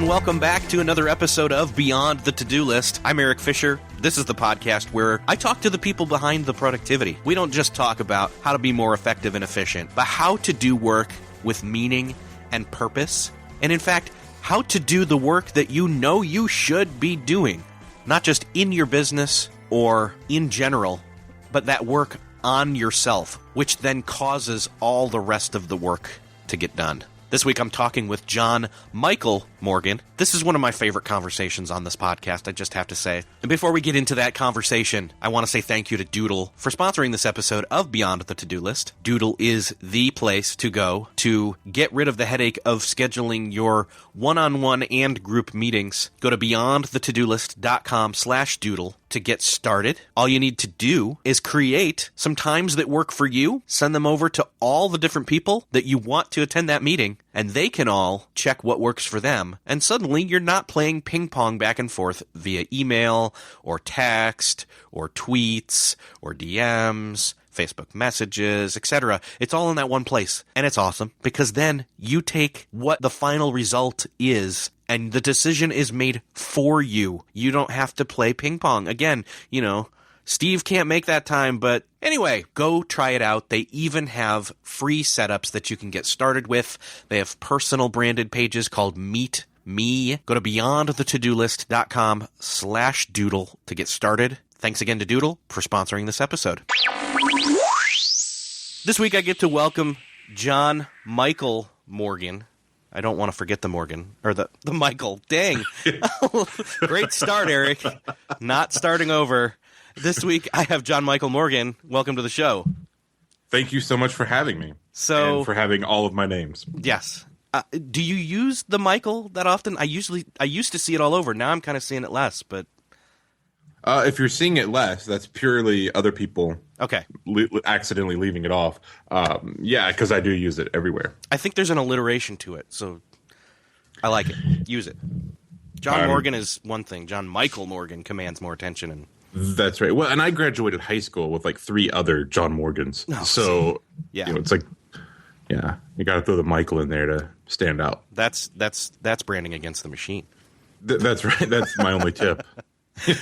and welcome back to another episode of Beyond the To-Do List. I'm Eric Fisher. This is the podcast where I talk to the people behind the productivity. We don't just talk about how to be more effective and efficient, but how to do work with meaning and purpose. And in fact, how to do the work that you know you should be doing. Not just in your business or in general, but that work on yourself, which then causes all the rest of the work to get done. This week I'm talking with John Michael Morgan. This is one of my favorite conversations on this podcast, I just have to say. And before we get into that conversation, I want to say thank you to Doodle for sponsoring this episode of Beyond the To-Do List. Doodle is the place to go to get rid of the headache of scheduling your one-on-one and group meetings. Go to beyondthetodolist.com/doodle to get started. All you need to do is create some times that work for you, send them over to all the different people that you want to attend that meeting, and they can all check what works for them. And suddenly you're not playing ping pong back and forth via email or text or tweets or DMs, Facebook messages, etc. It's all in that one place. And it's awesome because then you take what the final result is and the decision is made for you. You don't have to play ping pong. Again, Steve can't make that time, but anyway, go try it out. They even have free setups that you can get started with. They have personal branded pages called Meet Me. Go to beyondthetodolist.com/doodle to get started. Thanks again to Doodle for sponsoring this episode. This week I get to welcome John Michael Morgan. I don't want to forget the Morgan, or the Michael. Dang. Great start, Eric. Not starting over. This week I have John Michael Morgan. Welcome to the show. Thank you so much for having me. And for having all of my names. Yes. Do you use the Michael that often? I used to see it all over. Now I'm kind of seeing it less, but if you're seeing it less, that's purely other people accidentally leaving it off. Yeah, because I do use it everywhere. I think there's an alliteration to it, so I like it. Use it. John Morgan is one thing. John Michael Morgan commands more attention. And that's right. Well, and I graduated high school with like 3 other John Morgans. Oh, so yeah, it's like, yeah, you got to throw the Michael in there to stand out. That's branding against the machine. That's right. That's my only tip.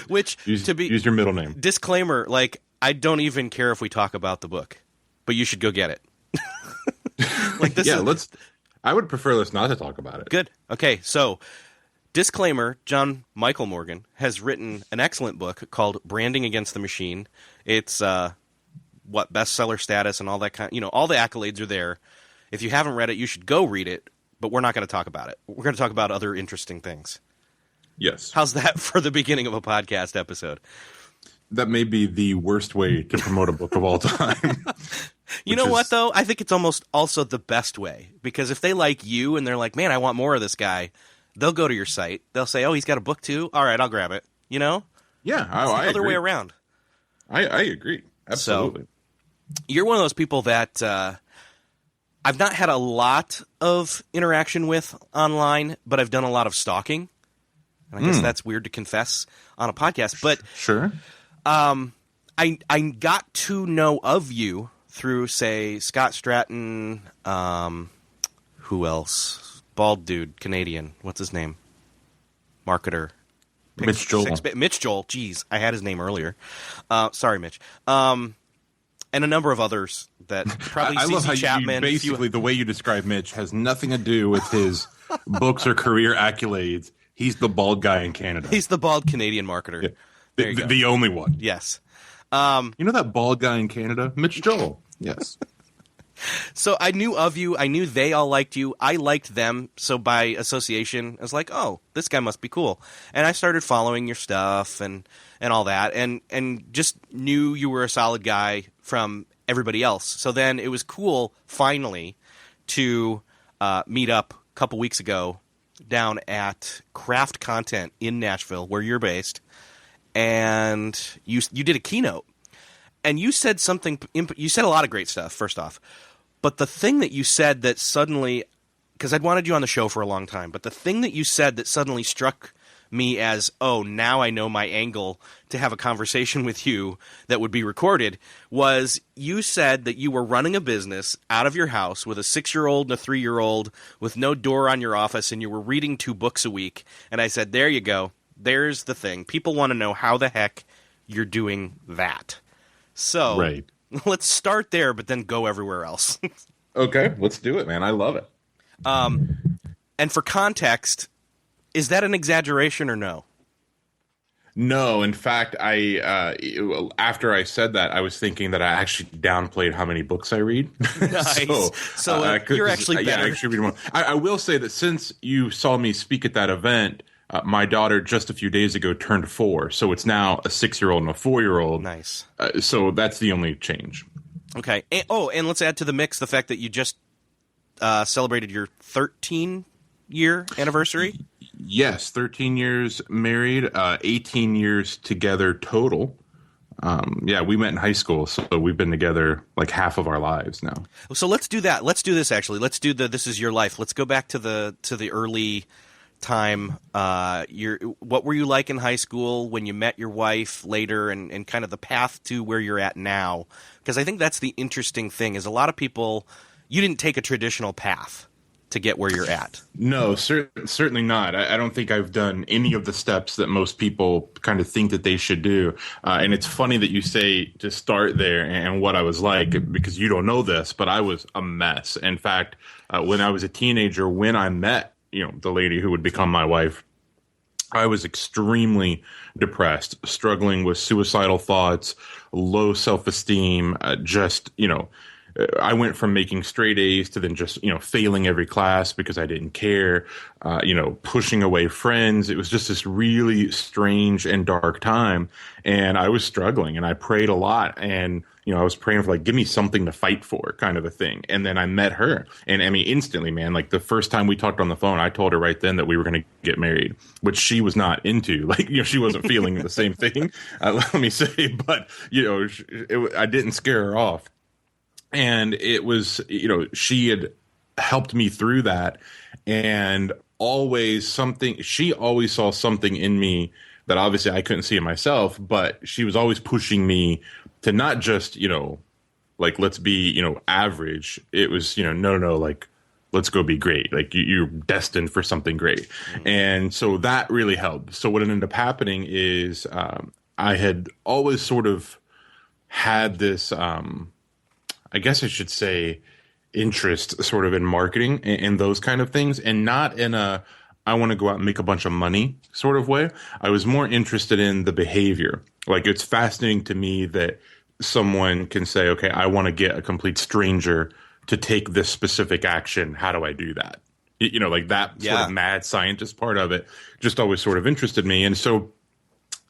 Which use your middle name. Disclaimer: I don't even care if we talk about the book, but you should go get it. I would prefer us not to talk about it. Good. Okay. So, disclaimer: John Michael Morgan has written an excellent book called "Branding Against the Machine." It's bestseller status and all that kind. All the accolades are there. If you haven't read it, you should go read it. But we're not going to talk about it. We're going to talk about other interesting things. Yes. How's that for the beginning of a podcast episode? That may be the worst way to promote a book of all time. You know what, though? I think it's almost also the best way. Because if they like you and they're like, man, I want more of this guy, they'll go to your site. They'll say, oh, he's got a book too? All right, I'll grab it. Yeah, it's the other way around. I agree. Absolutely. So, you're one of those people that I've not had a lot of interaction with online, but I've done a lot of stalking. And I guess that's weird to confess on a podcast, but sure. I got to know of you through, say, Scott Stratton. Who else? Bald dude, Canadian. What's his name? Marketer. Mitch Joel. Mitch Joel. Jeez, I had his name earlier. Sorry, Mitch. And a number of others that probably. I love how Chapman. Basically, the way you describe Mitch has nothing to do with his books or career accolades. He's the bald guy in Canada. He's the bald Canadian marketer. Yeah. The only one. Yes. You know that bald guy in Canada? Mitch Joel. Yes. So I knew of you. I knew they all liked you. I liked them. So by association, I was like, oh, this guy must be cool. And I started following your stuff and all that and just knew you were a solid guy from everybody else. So then it was cool, finally, to meet up a couple weeks ago down at Craft Content in Nashville, where you're based, and you did a keynote, and you said something. You said a lot of great stuff. First off, but the thing that you said that suddenly, because I'd wanted you on the show for a long time, but the thing that you said that suddenly struck me as, oh, now I know my angle to have a conversation with you that would be recorded, was you said that you were running a business out of your house with a 6-year-old and a 3-year-old with no door on your office, and you were reading 2 books a week. And I said, there you go. There's the thing. People want to know how the heck you're doing that. So right. Let's start there, but then go everywhere else. Okay, let's do it, man. I love it. And for context, is that an exaggeration or no? No, in fact, after I said that, I was thinking that I actually downplayed how many books I read. Nice. So you're actually better. Yeah, I actually read more. I will say that since you saw me speak at that event, my daughter just a few days ago turned 4, so it's now a 6-year-old and a 4-year-old. Nice. So that's the only change. Okay. And let's add to the mix the fact that you just celebrated your 13-year anniversary. Yes, 13 years married, 18 years together total. Yeah, we met in high school, so we've been together like half of our lives now. So let's do that. Let's do this, actually. Let's do the This Is Your Life. Let's go back to the early time. What were you like in high school when you met your wife later, and kind of the path to where you're at now? Because I think that's the interesting thing, is a lot of people, you didn't take a traditional path to get where you're at. No, certainly not. I don't think I've done any of the steps that most people kind of think that they should do. And it's funny that you say to start there and what I was like, because you don't know this, but I was a mess. In fact, when I was a teenager, when I met, the lady who would become my wife, I was extremely depressed, struggling with suicidal thoughts, low self-esteem, I went from making straight A's to then just, failing every class because I didn't care, pushing away friends. It was just this really strange and dark time. And I was struggling, and I prayed a lot. And, I was praying for, give me something to fight for, kind of a thing. And then I met her. And I mean, instantly, man, the first time we talked on the phone, I told her right then that we were going to get married, which she was not into. She wasn't feeling the same thing, let me say. But, I didn't scare her off. And it was, she had helped me through that, and she always saw something in me that obviously I couldn't see in myself, but she was always pushing me to not just, let's be, average. It was, no, let's go be great. You're destined for something great. Mm-hmm. And so that really helped. So what ended up happening is I had always sort of had this, I guess I should say, interest sort of in marketing and those kind of things, and not in a I want to go out and make a bunch of money sort of way. I was more interested in the behavior. It's fascinating to me that someone can say, okay, I want to get a complete stranger to take this specific action. How do I do that? That sort of mad scientist part of it just always sort of interested me. And so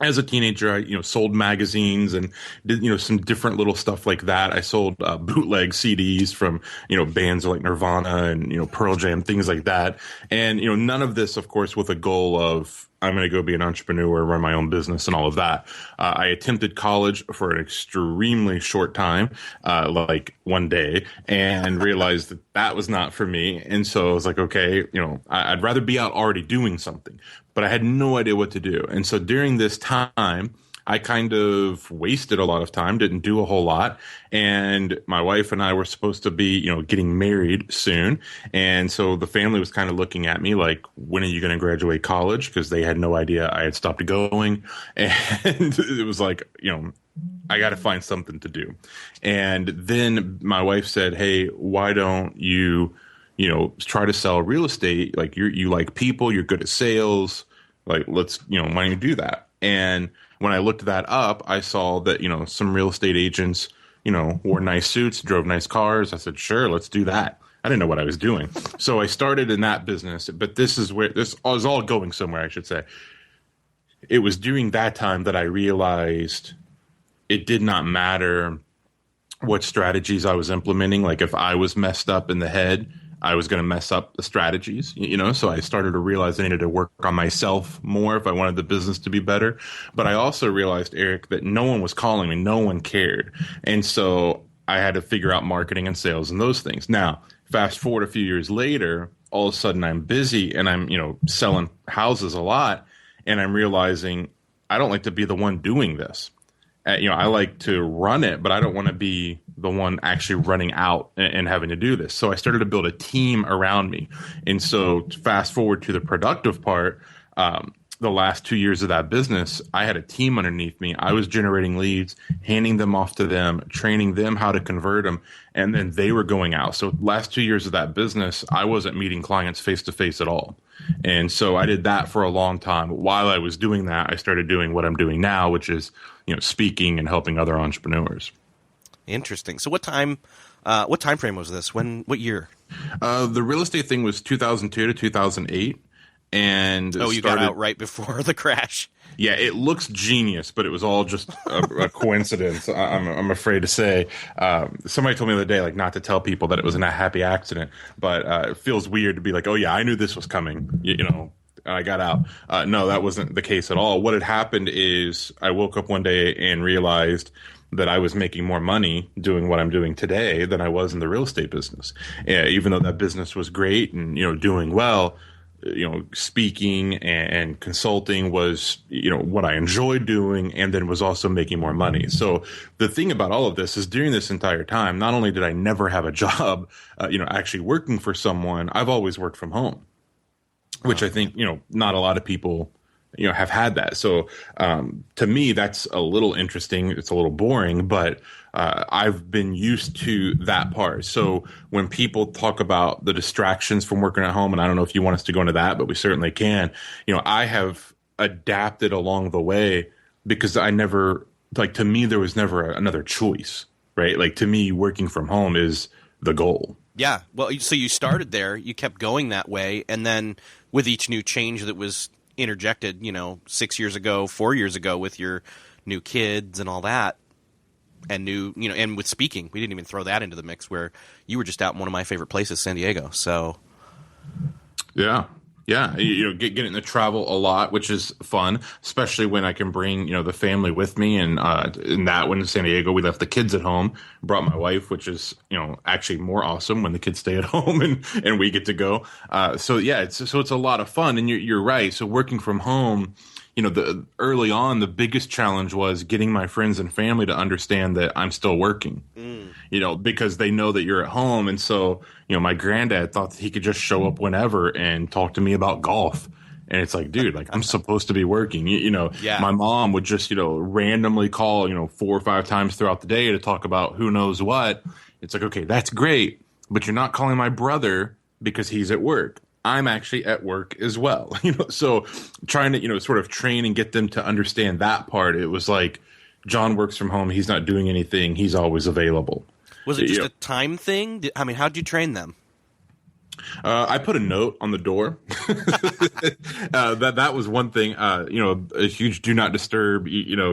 as a teenager, I, sold magazines and did, some different little stuff like that. I sold bootleg CDs from, bands like Nirvana and, Pearl Jam, things like that. And, none of this, of course, with a goal of I'm going to go be an entrepreneur, run my own business and all of that. I attempted college for an extremely short time, one day, and realized that was not for me. And so I was like, okay, I'd rather be out already doing something, but I had no idea what to do. And so during this time, I kind of wasted a lot of time, didn't do a whole lot. And my wife and I were supposed to be, getting married soon. And so the family was kind of looking at me like, when are you going to graduate college? Because they had no idea I had stopped going. And it was like, I got to find something to do. And then my wife said, hey, why don't you, try to sell real estate? You like people, you're good at sales. Let's, why don't you do that? And when I looked that up, I saw that, some real estate agents, wore nice suits, drove nice cars. I said, sure, let's do that. I didn't know what I was doing. So I started in that business, but this is where this was all going somewhere, I should say. It was during that time that I realized it did not matter what strategies I was implementing. If I was messed up in the head, I was going to mess up the strategies, so I started to realize I needed to work on myself more if I wanted the business to be better. But I also realized, Eric, that no one was calling me. No one cared. And so I had to figure out marketing and sales and those things. Now, fast forward a few years later, all of a sudden I'm busy and I'm, selling houses a lot. and I'm realizing I don't like to be the one doing this. I like to run it, but I don't want to be the one actually running out and having to do this. So I started to build a team around me. And so fast forward to the productive part, the last 2 years of that business, I had a team underneath me. I was generating leads, handing them off to them, training them how to convert them, and then they were going out. So last 2 years of that business, I wasn't meeting clients face to face at all. And so I did that for a long time. While I was doing that, I started doing what I'm doing now, which is, speaking and helping other entrepreneurs. Interesting. So what time frame was this? What year? The real estate thing was 2002 to 2008. And you got out right before the crash. Yeah, it looks genius, but it was all just a coincidence. I'm afraid to say. Somebody told me the other day, like, not to tell people that it was a happy accident, but it feels weird to be like, oh yeah, I knew this was coming. I got out. No, that wasn't the case at all. What had happened is I woke up one day and realized that I was making more money doing what I'm doing today than I was in the real estate business. Even though that business was great and, doing well, speaking and consulting was, what I enjoyed doing, and then was also making more money. So the thing about all of this is during this entire time, not only did I never have a job, actually working for someone, I've always worked from home, which I think, not a lot of people, have had that. So to me, that's a little interesting. It's a little boring, but I've been used to that part. So when people talk about the distractions from working at home, and I don't know if you want us to go into that, but we certainly can, I have adapted along the way because to me, there was never another choice, right? Like, to me, working from home is the goal. Yeah. Well, so you started there, you kept going that way. And then with each new change that was interjected, 6 years ago, 4 years ago, with your new kids and all that, and and with speaking, we didn't even throw that into the mix, where you were just out in one of my favorite places, San Diego. So yeah, getting to travel a lot, which is fun, especially when I can bring the family with me. And in that one in San Diego, we left the kids at home, brought my wife, which is actually more awesome when the kids stay at home and we get to go. So it's a lot of fun. And you're right. So working from home, early on, the biggest challenge was getting my friends and family to understand that I'm still working, because they know that you're at home. And so, my granddad thought that he could just show up whenever and talk to me about golf. And it's like, dude, like, I'm supposed to be working. Yeah. My mom would just, randomly call, 4 or 5 times throughout the day to talk about who knows what. It's like, okay, that's great, but you're not calling my brother because he's at work. I'm actually at work as well. So trying to, sort of train and get them to understand that part. It was like, John works from home. He's not doing anything. He's always available. Was it just a time thing? How'd you train them? I put a note on the door. That was one thing, a huge do not disturb,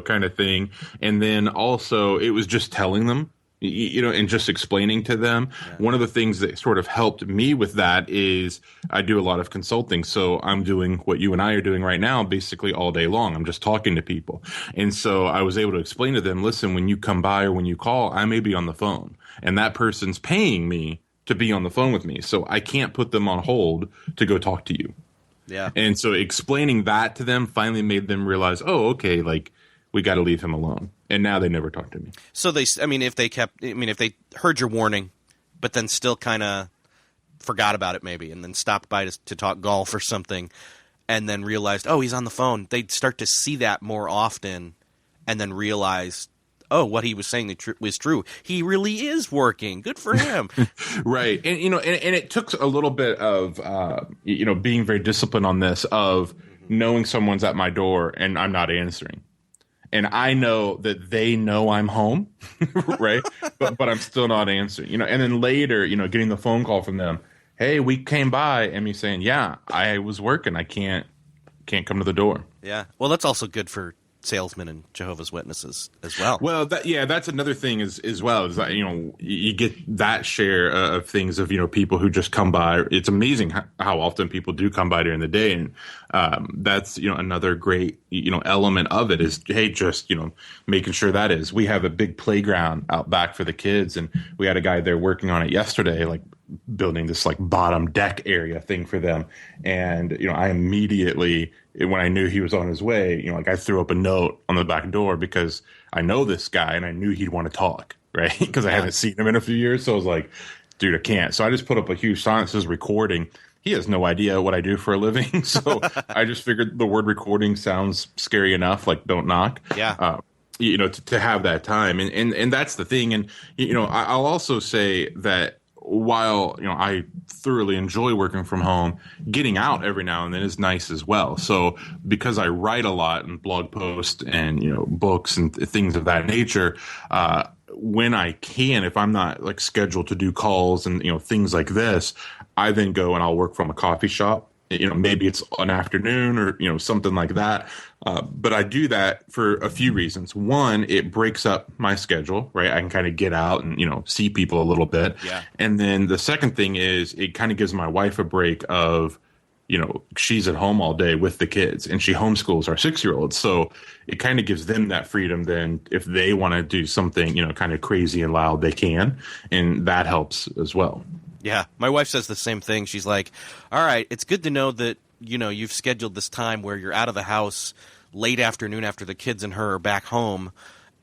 kind of thing. And then also it was just telling them, and just explaining to them. Yeah. One of the things that sort of helped me with that is I do a lot of consulting. So I'm doing what you and I are doing right now, basically all day long. I'm just talking to people. And so I was able to explain to them, listen, when you come by or when you call, I may be on the phone, and that person's paying me to be on the phone with me. So I can't put them on hold to go talk to you. Yeah. And so explaining that to them finally made them realize, oh, okay, like, we got to leave him alone. And now they never talk to me. So if they heard your warning, but then still kind of forgot about it maybe, and then stopped by to talk golf or something, and then realized, oh, he's on the phone, they'd start to see that more often, and then realize, oh, what he was saying was true. He really is working. Good for him. Right. And, and it took a little bit of, being very disciplined on this, of knowing someone's at my door and I'm not answering. And I know that they know I'm home, right? but I'm still not answering, And then later, getting the phone call from them, hey, we came by, and me saying, yeah, I was working. I can't come to the door. Yeah. Well, that's also good for salesmen and Jehovah's Witnesses as well. Well, that's another thing as well, is that, you get that share of things of, people who just come by. It's amazing how often people do come by during the day. And that's, another great, element of it is, hey, just, making sure we have a big playground out back for the kids. And we had a guy there working on it yesterday, like building this like bottom deck area thing for them. And, I immediately, when I knew he was on his way, like I threw up a note on the back door because I know this guy and I knew he'd want to talk, right? Because I haven't seen him in a few years. So I was like, dude, I can't. So I just put up a huge sign that says recording. He has no idea what I do for a living. So I just figured the word recording sounds scary enough, like don't knock. Yeah. To have that time. And that's the thing. And, I'll also say that while, I thoroughly enjoy working from home, getting out every now and then is nice as well. So because I write a lot and blog posts and, books and things of that nature, when I can, if I'm not like scheduled to do calls and, things like this, I then go and I'll work from a coffee shop. Maybe it's an afternoon or, something like that. But I do that for a few reasons. One, it breaks up my schedule, right? I can kind of get out and, see people a little bit. Yeah. And then the second thing is it kind of gives my wife a break of, she's at home all day with the kids and she homeschools our 6-year-old. So it kind of gives them that freedom. Then if they want to do something, kind of crazy and loud, they can. And that helps as well. Yeah, my wife says the same thing. She's like, all right, it's good to know that, you've scheduled this time where you're out of the house late afternoon after the kids and her are back home,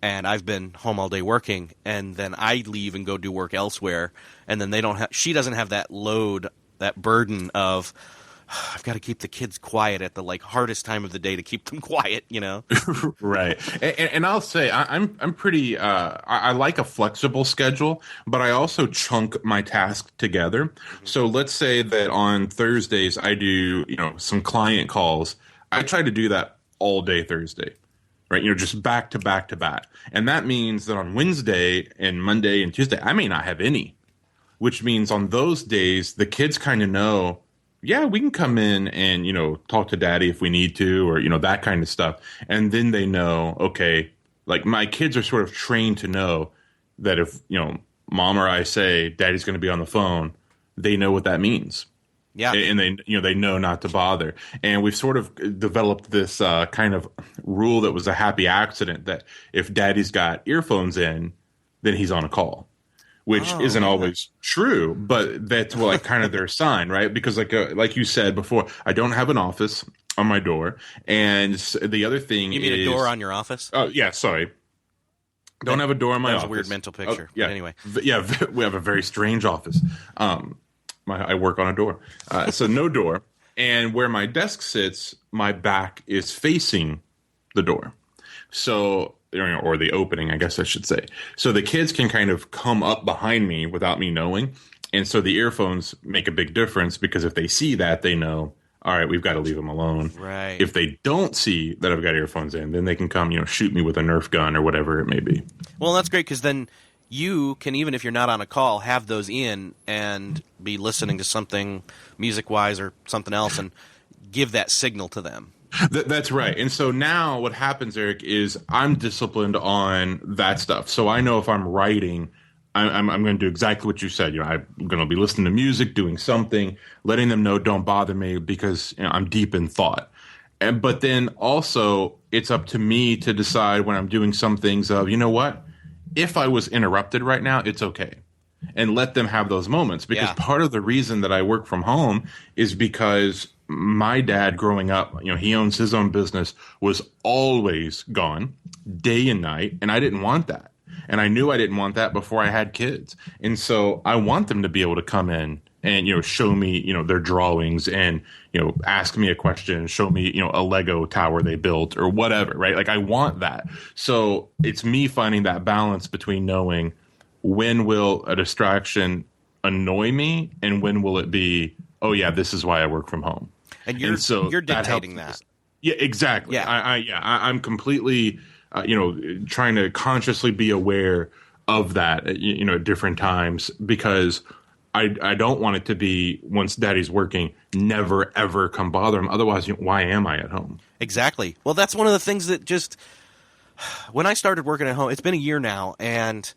and I've been home all day working, and then I leave and go do work elsewhere, and then she doesn't have that load, that burden of, I've got to keep the kids quiet at the hardest time of the day to keep them quiet, Right. And I'll say I'm pretty I like a flexible schedule, but I also chunk my task together. So let's say that on Thursdays I do, some client calls. I try to do that all day Thursday. Right, just back to back to back. And that means that on Wednesday and Monday and Tuesday I may not have any, which means on those days the kids kind of know, yeah, we can come in and, talk to daddy if we need to or, that kind of stuff. And then they know, okay, like my kids are sort of trained to know that if, mom or I say daddy's going to be on the phone, they know what that means. Yeah. And they know not to bother. And we've sort of developed this kind of rule that was a happy accident that if daddy's got earphones in, then he's on a call. Which isn't always true, but that's kind of their sign, right? Because like you said before, I don't have an office on my door, and the other thing you mean a door on your office? Oh yeah, sorry, don't have a door on my office. That was a weird mental picture. Yeah. But anyway, yeah, we have a very strange office. I work on a door, so no door, and where my desk sits, my back is facing the door, so. Or the opening, I guess I should say. So the kids can kind of come up behind me without me knowing. And so the earphones make a big difference because if they see that, they know, all right, we've got to leave them alone. Right. If they don't see that I've got earphones in, then they can come, shoot me with a Nerf gun or whatever it may be. Well, that's great because then you can, even if you're not on a call, have those in and be listening to something music-wise or something else and give that signal to them. That's right. And so now what happens, Eric, is I'm disciplined on that stuff. So I know if I'm writing, I'm going to do exactly what you said. I'm going to be listening to music, doing something, letting them know don't bother me because I'm deep in thought. But then also it's up to me to decide when I'm doing some things of, what? If I was interrupted right now, it's okay. And let them have those moments because part of the reason that I work from home is because my dad growing up, he owns his own business, was always gone day and night. And I didn't want that. And I knew I didn't want that before I had kids. And so I want them to be able to come in and, show me, their drawings and, ask me a question, show me, a Lego tower they built or whatever, right? Like I want that. So it's me finding that balance between knowing when will a distraction annoy me and when will it be, oh yeah, this is why I work from home. And you're dictating that. Yeah, exactly. Yeah. I'm completely, trying to consciously be aware of that, at different times because I don't want it to be once daddy's working, never, ever come bother him. Otherwise, why am I at home? Exactly. Well, that's one of the things that just when I started working at home, it's been a year now. And,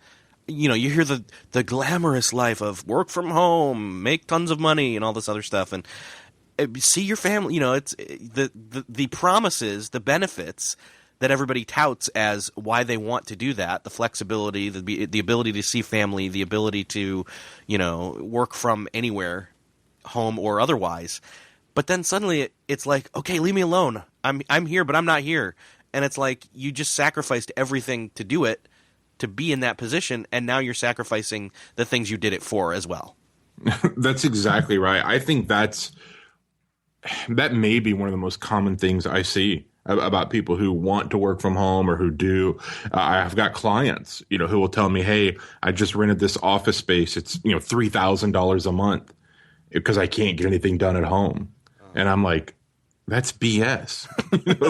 you hear the glamorous life of work from home, make tons of money and all this other stuff. And see your family, it's the promises, the benefits that everybody touts as why they want to do that, the flexibility, the ability to see family, the ability to, work from anywhere, home or otherwise. But then suddenly it's like, okay, leave me alone. I'm here, but I'm not here. And it's like you just sacrificed everything to do it, to be in that position, and now you're sacrificing the things you did it for as well. That's exactly right. I think that may be one of the most common things I see about people who want to work from home or who do. I've got clients, who will tell me, hey, I just rented this office space. It's, $3,000 a month because I can't get anything done at home. And I'm like, that's BS.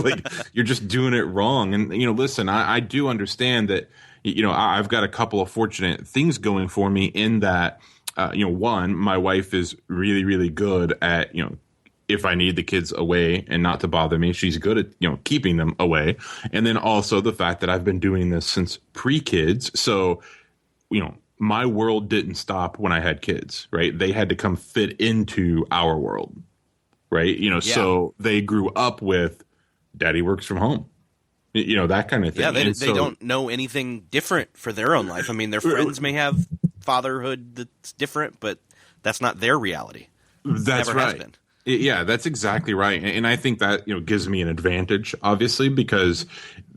Like, you're just doing it wrong. And, listen, I do understand that, I've got a couple of fortunate things going for me in that, one, my wife is really, really good at, if I need the kids away and not to bother me, she's good at, keeping them away. And then also the fact that I've been doing this since pre-kids. So, my world didn't stop when I had kids, right? They had to come fit into our world, right? So they grew up with daddy works from home. That kind of thing. Yeah, they don't know anything different for their own life. I mean, their friends may have fatherhood that's different, but that's not their reality. That's Never right. has been. Yeah, that's exactly right. And I think that, gives me an advantage, obviously, because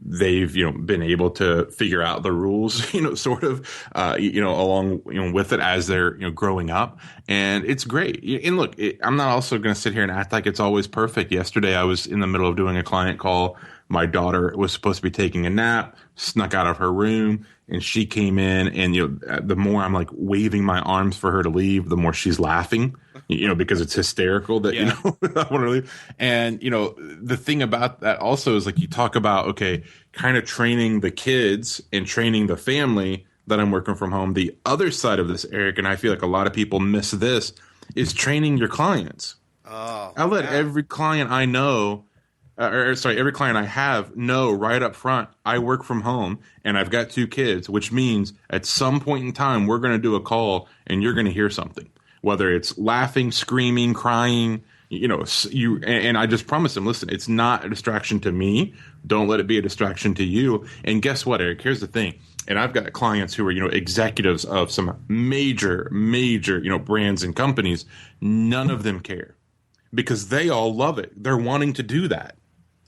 they've, been able to figure out the rules, sort of, along, with it as they're, growing up. And it's great. And look, I'm not also going to sit here and act like it's always perfect. Yesterday, I was in the middle of doing a client call. My daughter was supposed to be taking a nap, snuck out of her room, and she came in. And, the more I'm like waving my arms for her to leave, the more she's laughing, because it's hysterical that, I want to leave. And, the thing about that also is like you talk about, okay, kind of training the kids and training the family that I'm working from home. The other side of this, Eric, and I feel like a lot of people miss this, is training your clients. Oh, I let every client I know every client I have know right up front, I work from home and I've got 2 kids, which means at some point in time, we're going to do a call and you're going to hear something, whether it's laughing, screaming, crying, and I just promise them, listen, it's not a distraction to me. Don't let it be a distraction to you. And guess what, Eric? Here's the thing. And I've got clients who are, executives of some major, brands and companies. None of them care because they all love it. They're wanting to do that.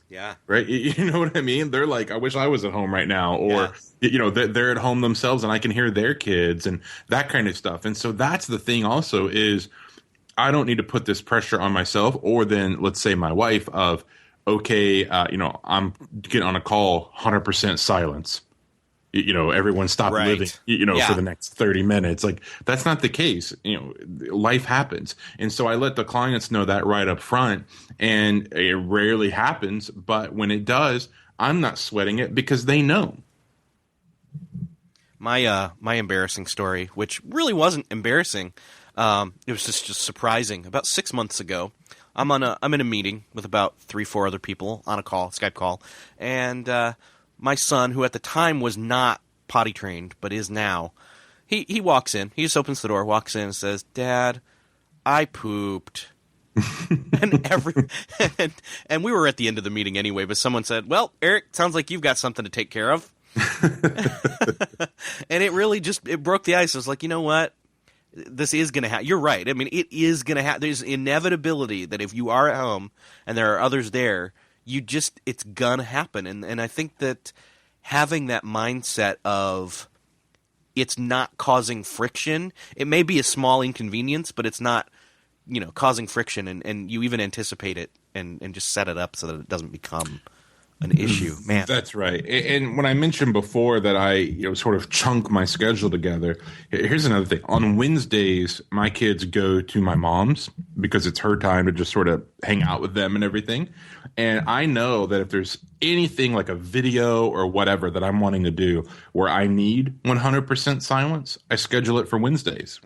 Yeah. Right. You know what I mean? They're like, I wish I was at home right now. Or, they're at home themselves and I can hear their kids and that kind of stuff. And so that's the thing also is I don't need to put this pressure on myself or then let's say my wife of, okay, I'm getting on a call, 100% silence. Everyone stop living, for the next 30 minutes. Like that's not the case. Life happens. And so I let the clients know that right up front and it rarely happens. But when it does, I'm not sweating it because they know. My embarrassing story, which really wasn't embarrassing. It was just surprising. About 6 months ago, I'm in a meeting with about 3-4 other people on a call, Skype call. And, my son, who at the time was not potty trained, but is now, he walks in. He just opens the door, walks in, and says, "Dad, I pooped." and we were at the end of the meeting anyway. But someone said, "Well, Eric, sounds like you've got something to take care of." And it really it broke the ice. I was like, you know what? This is going to happen. You're right. I mean, it is going to happen. There's inevitability that if you are at home and there are others there, it's gonna happen. And I think that having that mindset of it's not causing friction, it may be a small inconvenience, but it's not, causing friction and you even anticipate it and just set it up so that it doesn't become an issue. Man. That's right. And when I mentioned before that I sort of chunk my schedule together, here's another thing. On Wednesdays, my kids go to my mom's because it's her time to just sort of hang out with them and everything. And I know that if there's anything like a video or whatever that I'm wanting to do where I need 100% silence, I schedule it for Wednesdays.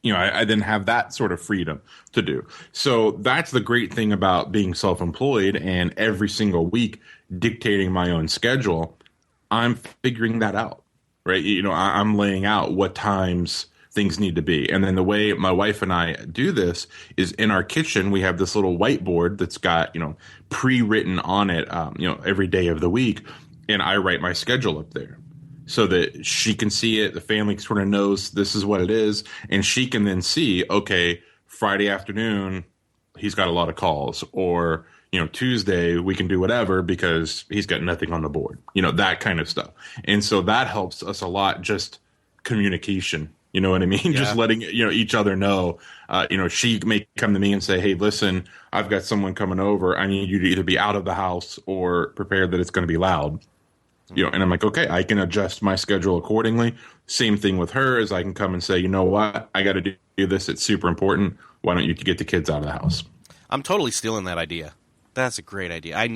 I then have that sort of freedom to do. So that's the great thing about being self-employed and every single week dictating my own schedule. I'm figuring that out, right? I'm laying out what times things need to be. And then the way my wife and I do this is in our kitchen, we have this little whiteboard that's got, pre-written on it, every day of the week. And I write my schedule up there so that she can see it. The family sort of knows this is what it is. And she can then see, okay, Friday afternoon, he's got a lot of calls, or, Tuesday we can do whatever because he's got nothing on the board, that kind of stuff. And so that helps us a lot, just communication. You know what I mean? Yeah. Just letting, each other know, she may come to me and say, hey, listen, I've got someone coming over. I need you to either be out of the house or prepared that it's going to be loud. And I'm like, okay, I can adjust my schedule accordingly. Same thing with her, is I can come and say, you know what, I got to do this. It's super important. Why don't you get the kids out of the house? I'm totally stealing that idea. That's a great idea.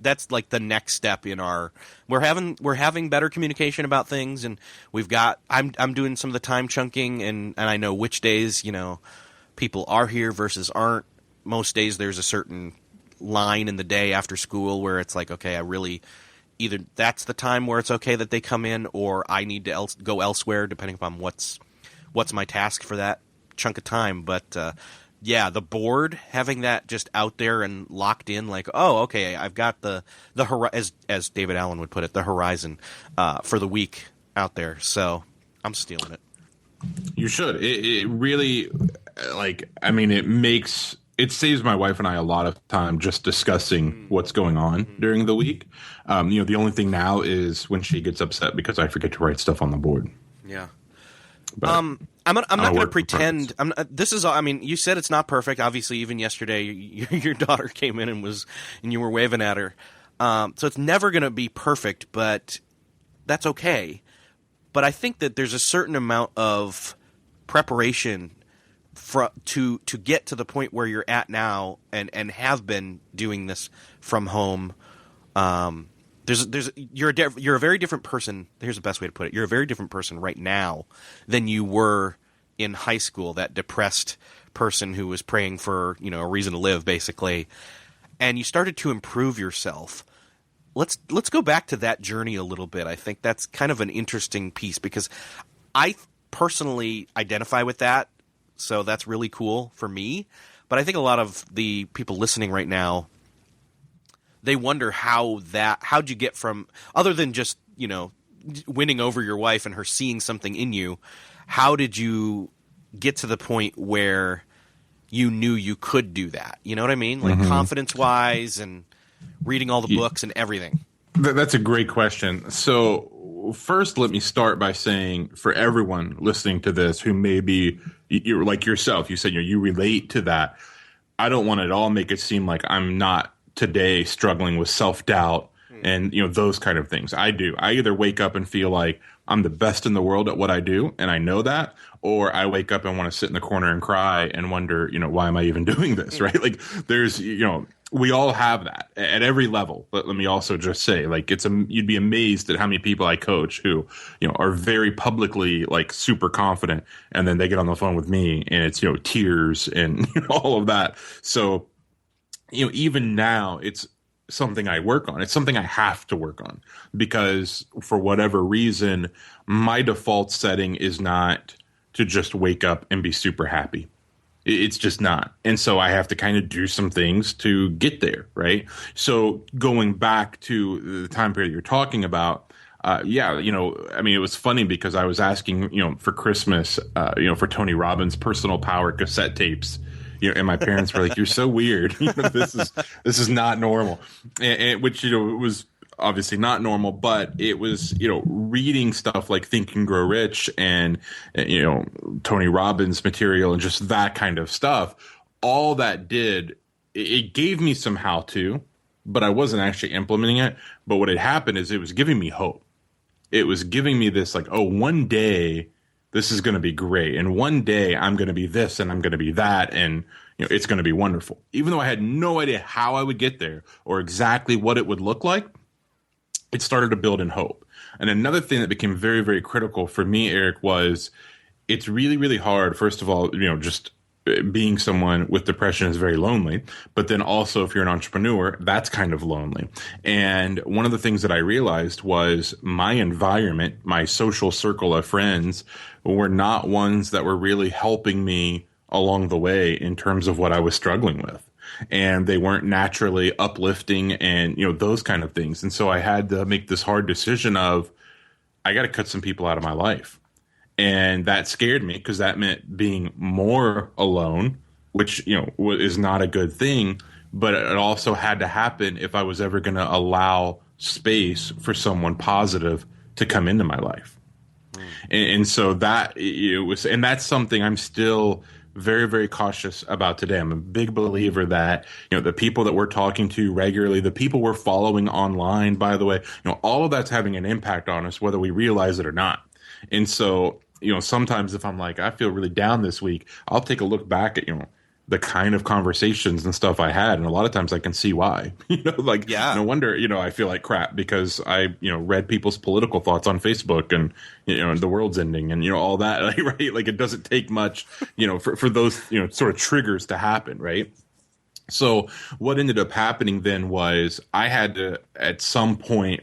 That's like the next step in our. We're having better communication about things, and I'm doing some of the time chunking, and I know which days people are here versus aren't. Most days there's a certain line in the day after school where it's like, okay, I really either that's the time where it's okay that they come in, or I need to go elsewhere depending upon what's my task for that chunk of time. But yeah, the board, having that just out there and locked in, like, oh, okay, I've got the as David Allen would put it, the horizon for the week out there. So I'm stealing it. You should. It really, it saves my wife and I a lot of time just discussing what's going on during the week. The only thing now is when she gets upset because I forget to write stuff on the board. Yeah. But I'm not going to pretend. You said it's not perfect. Obviously, even yesterday, your daughter came in and you were waving at her. So it's never going to be perfect, but that's okay. But I think that there's a certain amount of preparation to get to the point where you're at now, and have been doing this from home. You're a very different person. Here's the best way to put it. You're a very different person right now than you were in high school, that depressed person who was praying for, a reason to live, basically. And you started to improve yourself. Let's go back to that journey a little bit. I think that's kind of an interesting piece because I personally identify with that. So that's really cool for me. But I think a lot of the people listening right now, they wonder how'd you get from, other than just, winning over your wife and her seeing something in you, how did you get to the point where you knew you could do that? You know what I mean? Like confidence-wise and reading all the books and everything. That's a great question. So first, let me start by saying, for everyone listening to this who may be, you're like yourself, you said you relate to that. I don't want to at all make it seem like I'm not today struggling with self-doubt and those kind of things. I do. I either wake up and feel like I'm the best in the world at what I do, and I know that, or I wake up and want to sit in the corner and cry and wonder, why am I even doing this, right? Like there's, we all have that at every level. But let me also just say, like, you'd be amazed at how many people I coach who, are very publicly like super confident, and then they get on the phone with me and it's, tears and all of that. So, even now it's something I work on. It's something I have to work on because for whatever reason, my default setting is not to just wake up and be super happy. It's just not. And so I have to kind of do some things to get there, right? So going back to the time period you're talking about, it was funny because I was asking, for Christmas, for Tony Robbins' Personal Power cassette tapes. And my parents were like, "You're so weird. This is not normal," and which it was obviously not normal, but it was reading stuff like Think and Grow Rich and Tony Robbins material and just that kind of stuff. All that did, it gave me some how to, but I wasn't actually implementing it. But what had happened is it was giving me hope. It was giving me this like, oh, one day this is going to be great. And one day I'm going to be this and I'm going to be that. And, it's going to be wonderful. Even though I had no idea how I would get there or exactly what it would look like, it started to build in hope. And another thing that became very, very critical for me, Eric, was it's really, really hard, first of all, just being someone with depression is very lonely, but then also if you're an entrepreneur, that's kind of lonely. And one of the things that I realized was my environment, my social circle of friends were not ones that were really helping me along the way in terms of what I was struggling with. And they weren't naturally uplifting and, those kind of things. And so I had to make this hard decision of, I got to cut some people out of my life. And that scared me because that meant being more alone, which, is not a good thing. But it also had to happen if I was ever going to allow space for someone positive to come into my life. And so that it was, and that's something I'm still very, very cautious about today. I'm a big believer that, the people that we're talking to regularly, the people we're following online, by the way, all of that's having an impact on us, whether we realize it or not. And so, sometimes if I'm like, I feel really down this week, I'll take a look back at, the kind of conversations and stuff I had. And a lot of times I can see why, no wonder, I feel like crap because I, read people's political thoughts on Facebook and, the world's ending and, all that, right? Like it doesn't take much, for those, sort of triggers to happen. Right. So what ended up happening then was I had to, at some point,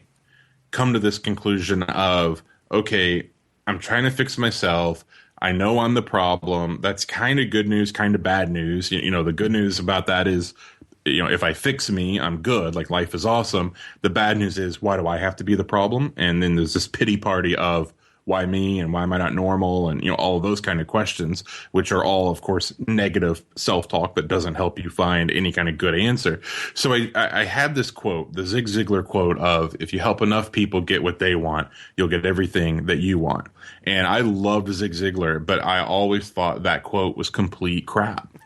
come to this conclusion of, okay, I'm trying to fix myself. I know I'm the problem. That's kind of good news, kind of bad news. The good news about that is, if I fix me, I'm good. Like life is awesome. The bad news is, why do I have to be the problem? And then there's this pity party of why me and why am I not normal? And, all of those kind of questions, which are all, of course, negative self-talk that doesn't help you find any kind of good answer. So I had this quote, the Zig Ziglar quote of, if you help enough people get what they want, you'll get everything that you want. And I loved Zig Ziglar, but I always thought that quote was complete crap.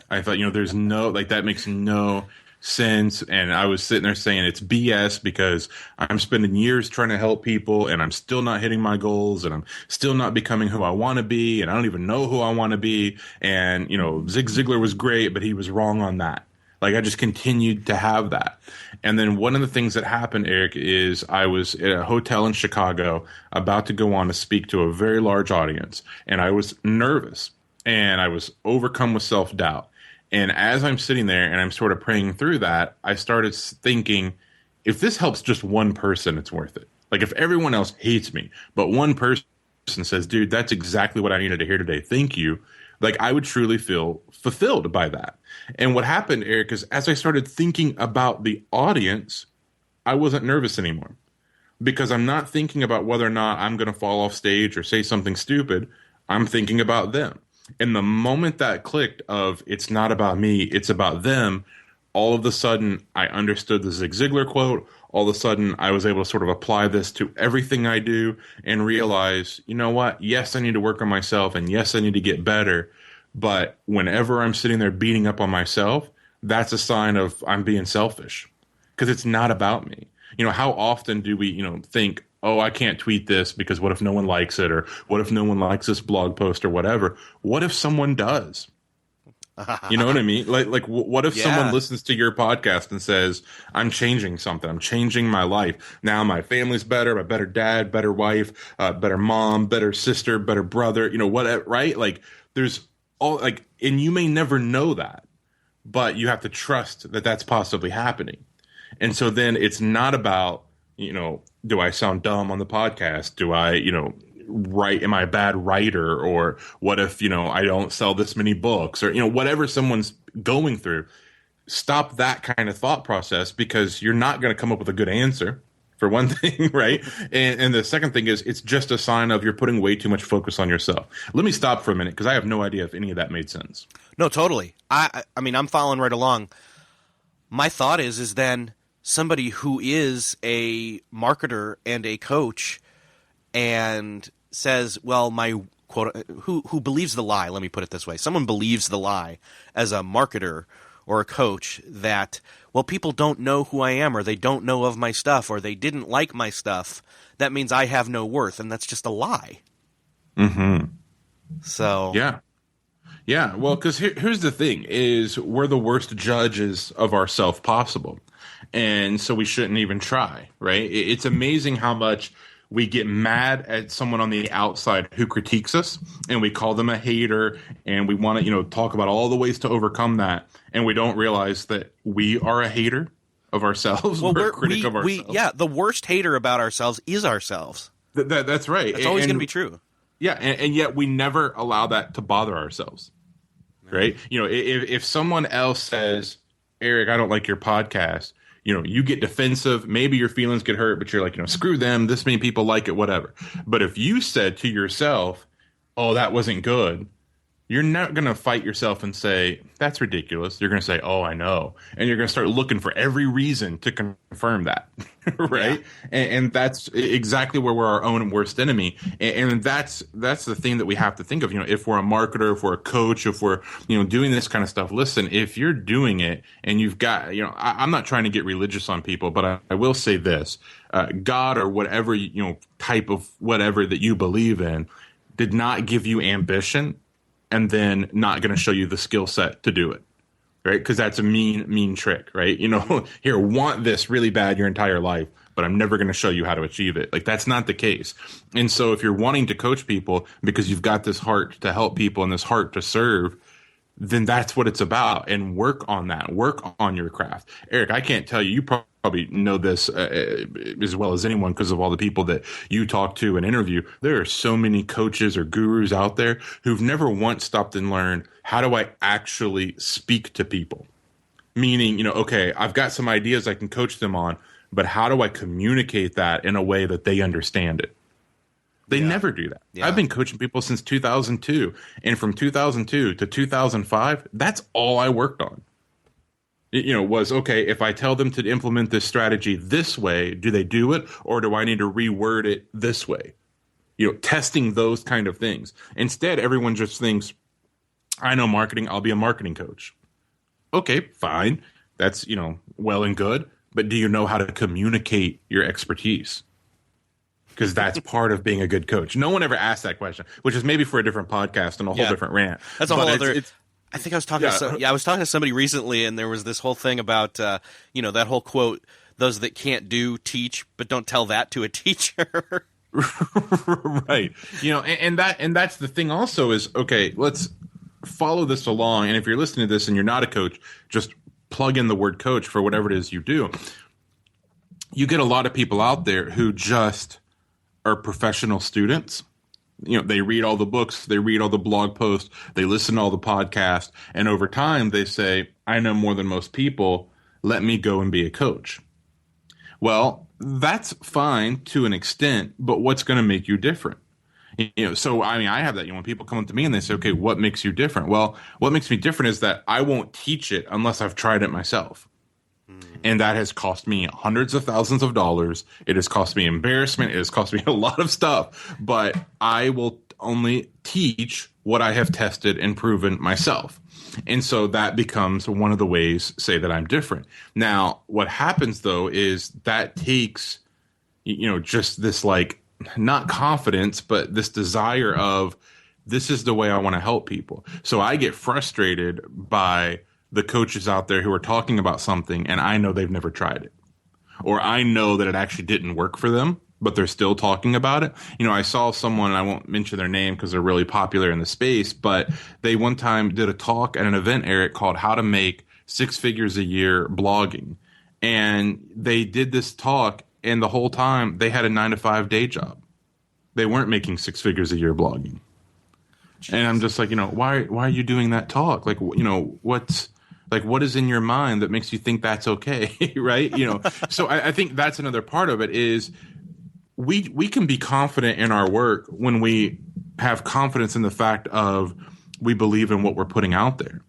I thought, there's no, that makes no sense. And I was sitting there saying it's BS because I'm spending years trying to help people and I'm still not hitting my goals and I'm still not becoming who I want to be. And I don't even know who I want to be. And, Zig Ziglar was great, but he was wrong on that. I just continued to have that. And then one of the things that happened, Eric, is I was at a hotel in Chicago about to go on to speak to a very large audience. And I was nervous and I was overcome with self-doubt. And as I'm sitting there and I'm sort of praying through that, I started thinking, if this helps just one person, it's worth it. If everyone else hates me, but one person says, dude, that's exactly what I needed to hear today. Thank you. I would truly feel fulfilled by that. And what happened, Eric, is as I started thinking about the audience, I wasn't nervous anymore because I'm not thinking about whether or not I'm going to fall off stage or say something stupid. I'm thinking about them. And the moment that clicked of it's not about me, it's about them, all of a sudden I understood the Zig Ziglar quote. All of a sudden I was able to sort of apply this to everything I do and realize, you know what? Yes, I need to work on myself and yes, I need to get better. But whenever I'm sitting there beating up on myself, that's a sign of I'm being selfish because it's not about me. How often do we, think, oh, I can't tweet this because what if no one likes it? Or what if no one likes this blog post or whatever? What if someone does? You know what I mean? What if someone listens to your podcast and says, I'm changing something. I'm changing my life. Now my family's better, a better dad, better wife, better mom, better sister, better brother, whatever, right? There's all and you may never know that, but you have to trust that that's possibly happening. And so then it's not about, do I sound dumb on the podcast? Do I, am I a bad writer? Or what if, I don't sell this many books or, whatever someone's going through, stop that kind of thought process because you're not going to come up with a good answer for one thing. Right. And the second thing is it's just a sign of you're putting way too much focus on yourself. Let me stop for a minute because I have no idea if any of that made sense. No, totally. I mean, I'm following right along. My thought is then somebody who is a marketer and a coach and says, well, my quote, who believes the lie, let me put it this way. Someone believes the lie as a marketer or a coach that, well, people don't know who I am or they don't know of my stuff or they didn't like my stuff. That means I have no worth. And that's just a lie. Mm-hmm. So. Yeah. Yeah. Well, because here's the thing is we're the worst judges of ourselves possible. And so we shouldn't even try, right? It's amazing how much we get mad at someone on the outside who critiques us, and we call them a hater, and we want to, talk about all the ways to overcome that. And we don't realize that we are a hater of ourselves. Well, we're a critic of ourselves. Yeah, the worst hater about ourselves is ourselves. That's right. That's always going to be true. Yeah, and yet we never allow that to bother ourselves, right? If someone else says, Eric, I don't like your podcast, you get defensive. Maybe your feelings get hurt, but you're like, screw them. This many people like it, whatever. But if you said to yourself, oh, that wasn't good, you're not going to fight yourself and say, that's ridiculous. You're going to say, oh, I know. And you're going to start looking for every reason to confirm that, right? Yeah. And that's exactly where we're our own worst enemy. And that's the thing that we have to think of. If we're a marketer, if we're a coach, if we're, doing this kind of stuff, listen, if you're doing it and you've got, I'm not trying to get religious on people, but I will say this, God or whatever, type of whatever that you believe in did not give you ambition and then not going to show you the skill set to do it, right? Because that's a mean trick, right? Here, want this really bad your entire life, but I'm never going to show you how to achieve it. Like, that's not the case. And so if you're wanting to coach people because you've got this heart to help people and this heart to serve, then that's what it's about. And work on that. Work on your craft. Eric, I can't tell you, you probably know this as well as anyone because of all the people that you talk to and interview. There are so many coaches or gurus out there who've never once stopped and learned, how do I actually speak to people? Meaning, okay, I've got some ideas I can coach them on, but how do I communicate that in a way that they understand it? They never do that. Yeah. I've been coaching people since 2002. And from 2002 to 2005, that's all I worked on. Was, okay, if I tell them to implement this strategy this way, do they do it? Or do I need to reword it this way? Testing those kind of things. Instead, everyone just thinks, I know marketing, I'll be a marketing coach. Okay, fine. That's, well and good. But do you know how to communicate your expertise? Because that's part of being a good coach. No one ever asked that question, which is maybe for a different podcast and a whole different rant. That's a whole other. I think I was talking. I was talking to somebody recently, and there was this whole thing about that whole quote: "Those that can't do teach, but don't tell that to a teacher." Right. And that's the thing. Also, is okay. Let's follow this along. And if you're listening to this and you're not a coach, just plug in the word coach for whatever it is you do. You get a lot of people out there who just are professional students. They read all the books, they read all the blog posts, they listen to all the podcasts, and over time they say, I know more than most people, let me go and be a coach. Well, that's fine to an extent, but what's going to make you different? So, I have that, when people come up to me and they say, okay, what makes you different? Well, what makes me different is that I won't teach it unless I've tried it myself. And that has cost me hundreds of thousands of dollars. It has cost me embarrassment. It has cost me a lot of stuff. But I will only teach what I have tested and proven myself. And so that becomes one of the ways, say, that I'm different. Now, what happens, though, is that takes, just this, not confidence, but this desire of, this is the way I want to help people. So I get frustrated by the coaches out there who are talking about something and I know they've never tried it, or I know that it actually didn't work for them, but they're still talking about it. I saw someone, and I won't mention their name because they're really popular in the space, but they one time did a talk at an event, Eric, called How to Make 6 Figures a Year Blogging. And they did this talk, and the whole time they had a 9-to-5 day job. They weren't making 6 figures a year blogging. Jeez. And I'm just like, why are you doing that talk? What is in your mind that makes you think that's okay, right? So I think that's another part of it is we can be confident in our work when we have confidence in the fact of we believe in what we're putting out there.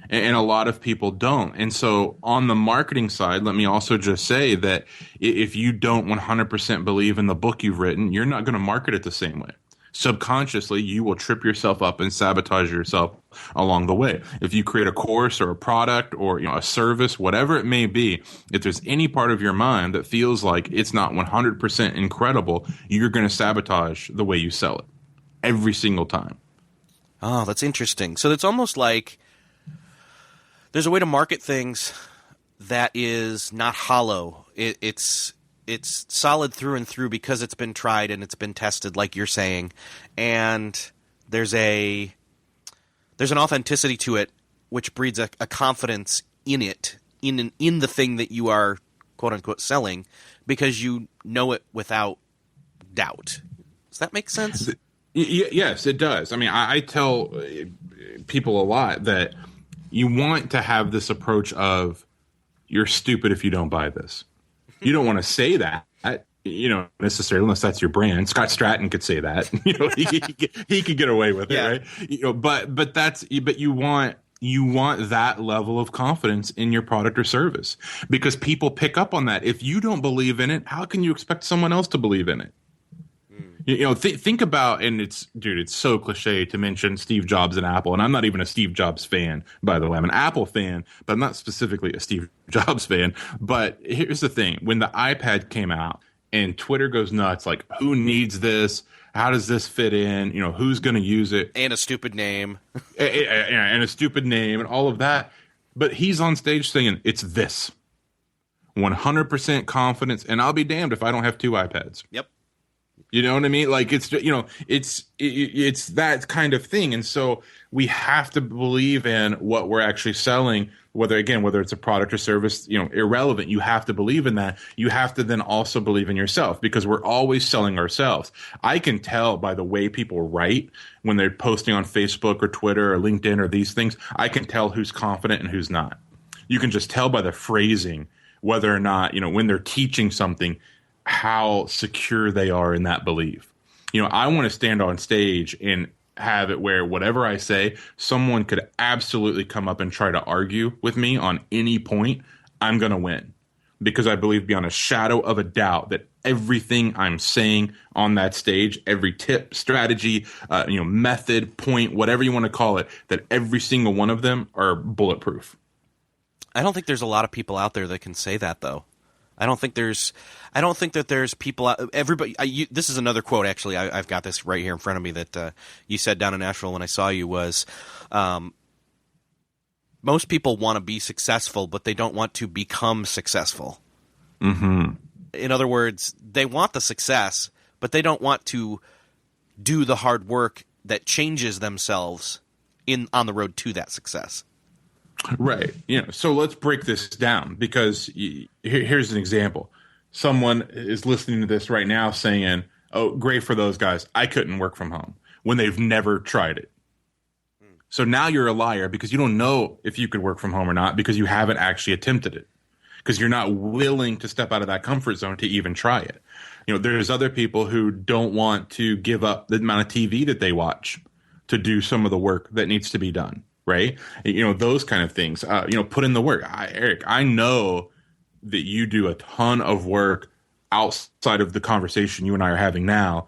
And a lot of people don't. And so on the marketing side, let me also just say that if you don't 100% believe in the book you've written, you're not going to market it the same way. Subconsciously, you will trip yourself up and sabotage yourself along the way. If you create a course or a product or a service, whatever it may be, if there's any part of your mind that feels like it's not 100% incredible, you're going to sabotage the way you sell it every single time. Oh, that's interesting. So it's almost like there's a way to market things that is not hollow. It's it's solid through and through because it's been tried and it's been tested, like you're saying, and there's an authenticity to it, which breeds a confidence in it, in the thing that you are quote unquote selling, because you know it without doubt. Does that make sense? Yes, it does. I mean, I tell people a lot that you want to have this approach of, you're stupid if you don't buy this. You don't want to say that, necessarily, unless that's your brand. Scott Stratton could say that. He could get away with it, right? But you want that level of confidence in your product or service, because people pick up on that. If you don't believe in it, how can you expect someone else to believe in it? Think about, and it's so cliche to mention Steve Jobs and Apple, and I'm not even a Steve Jobs fan, by the way. I'm an Apple fan, but I'm not specifically a Steve Jobs fan. But here's the thing. When the iPad came out and Twitter goes nuts, like, who needs this? How does this fit in? Who's going to use it? And a stupid name. and a stupid name and all of that. But he's on stage saying, it's this. 100% confidence, and I'll be damned if I don't have 2 iPads. Yep. You know what I mean? Like, it's that kind of thing. And so we have to believe in what we're actually selling, whether it's a product or service, irrelevant. You have to believe in that. You have to then also believe in yourself, because we're always selling ourselves. I can tell by the way people write when they're posting on Facebook or Twitter or LinkedIn or these things. I can tell who's confident and who's not. You can just tell by the phrasing whether or not, when they're teaching something, how secure they are in that belief. I want to stand on stage and have it where whatever I say, someone could absolutely come up and try to argue with me on any point. I'm going to win, because I believe beyond a shadow of a doubt that everything I'm saying on that stage, every tip, strategy, method, point, whatever you want to call it, that every single one of them are bulletproof. I don't think there's a lot of people out there that can say that, though. I don't think that there's people out, everybody. This is another quote, actually. I've got this right here in front of me that you said down in Nashville when I saw you was, most people want to be successful, but they don't want to become successfon Mm-hmm. In other words, they want the success, but they don't want to do the hard work that changes themselves on the road to that success. Right. So let's break this down, because here's an example. Someone is listening to this right now saying, oh, great for those guys. I couldn't work from home, when they've never tried it. So now you're a liar, because you don't know if you could work from home or not, because you haven't actually attempted it, because you're not willing to step out of that comfort zone to even try it. There's other people who don't want to give up the amount of TV that they watch to do some of the work that needs to be done. Right. Those kind of things, put in the work. Eric, I know that you do a ton of work outside of the conversation you and I are having now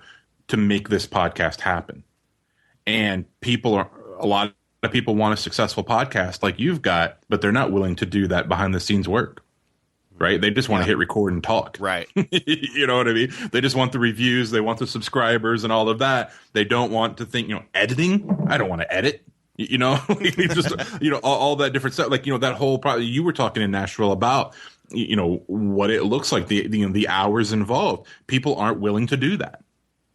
to make this podcast happen. And a lot of people want a successful podcast like you've got, but they're not willing to do that behind the scenes work. Right. They just want to hit record and talk. Right. You know what I mean? They just want the reviews. They want the subscribers and all of that. They don't want to think, editing. I don't want to edit. Just all that different stuff, like that whole project you were talking in Nashville about, what it looks like, the hours involved. People aren't willing to do that.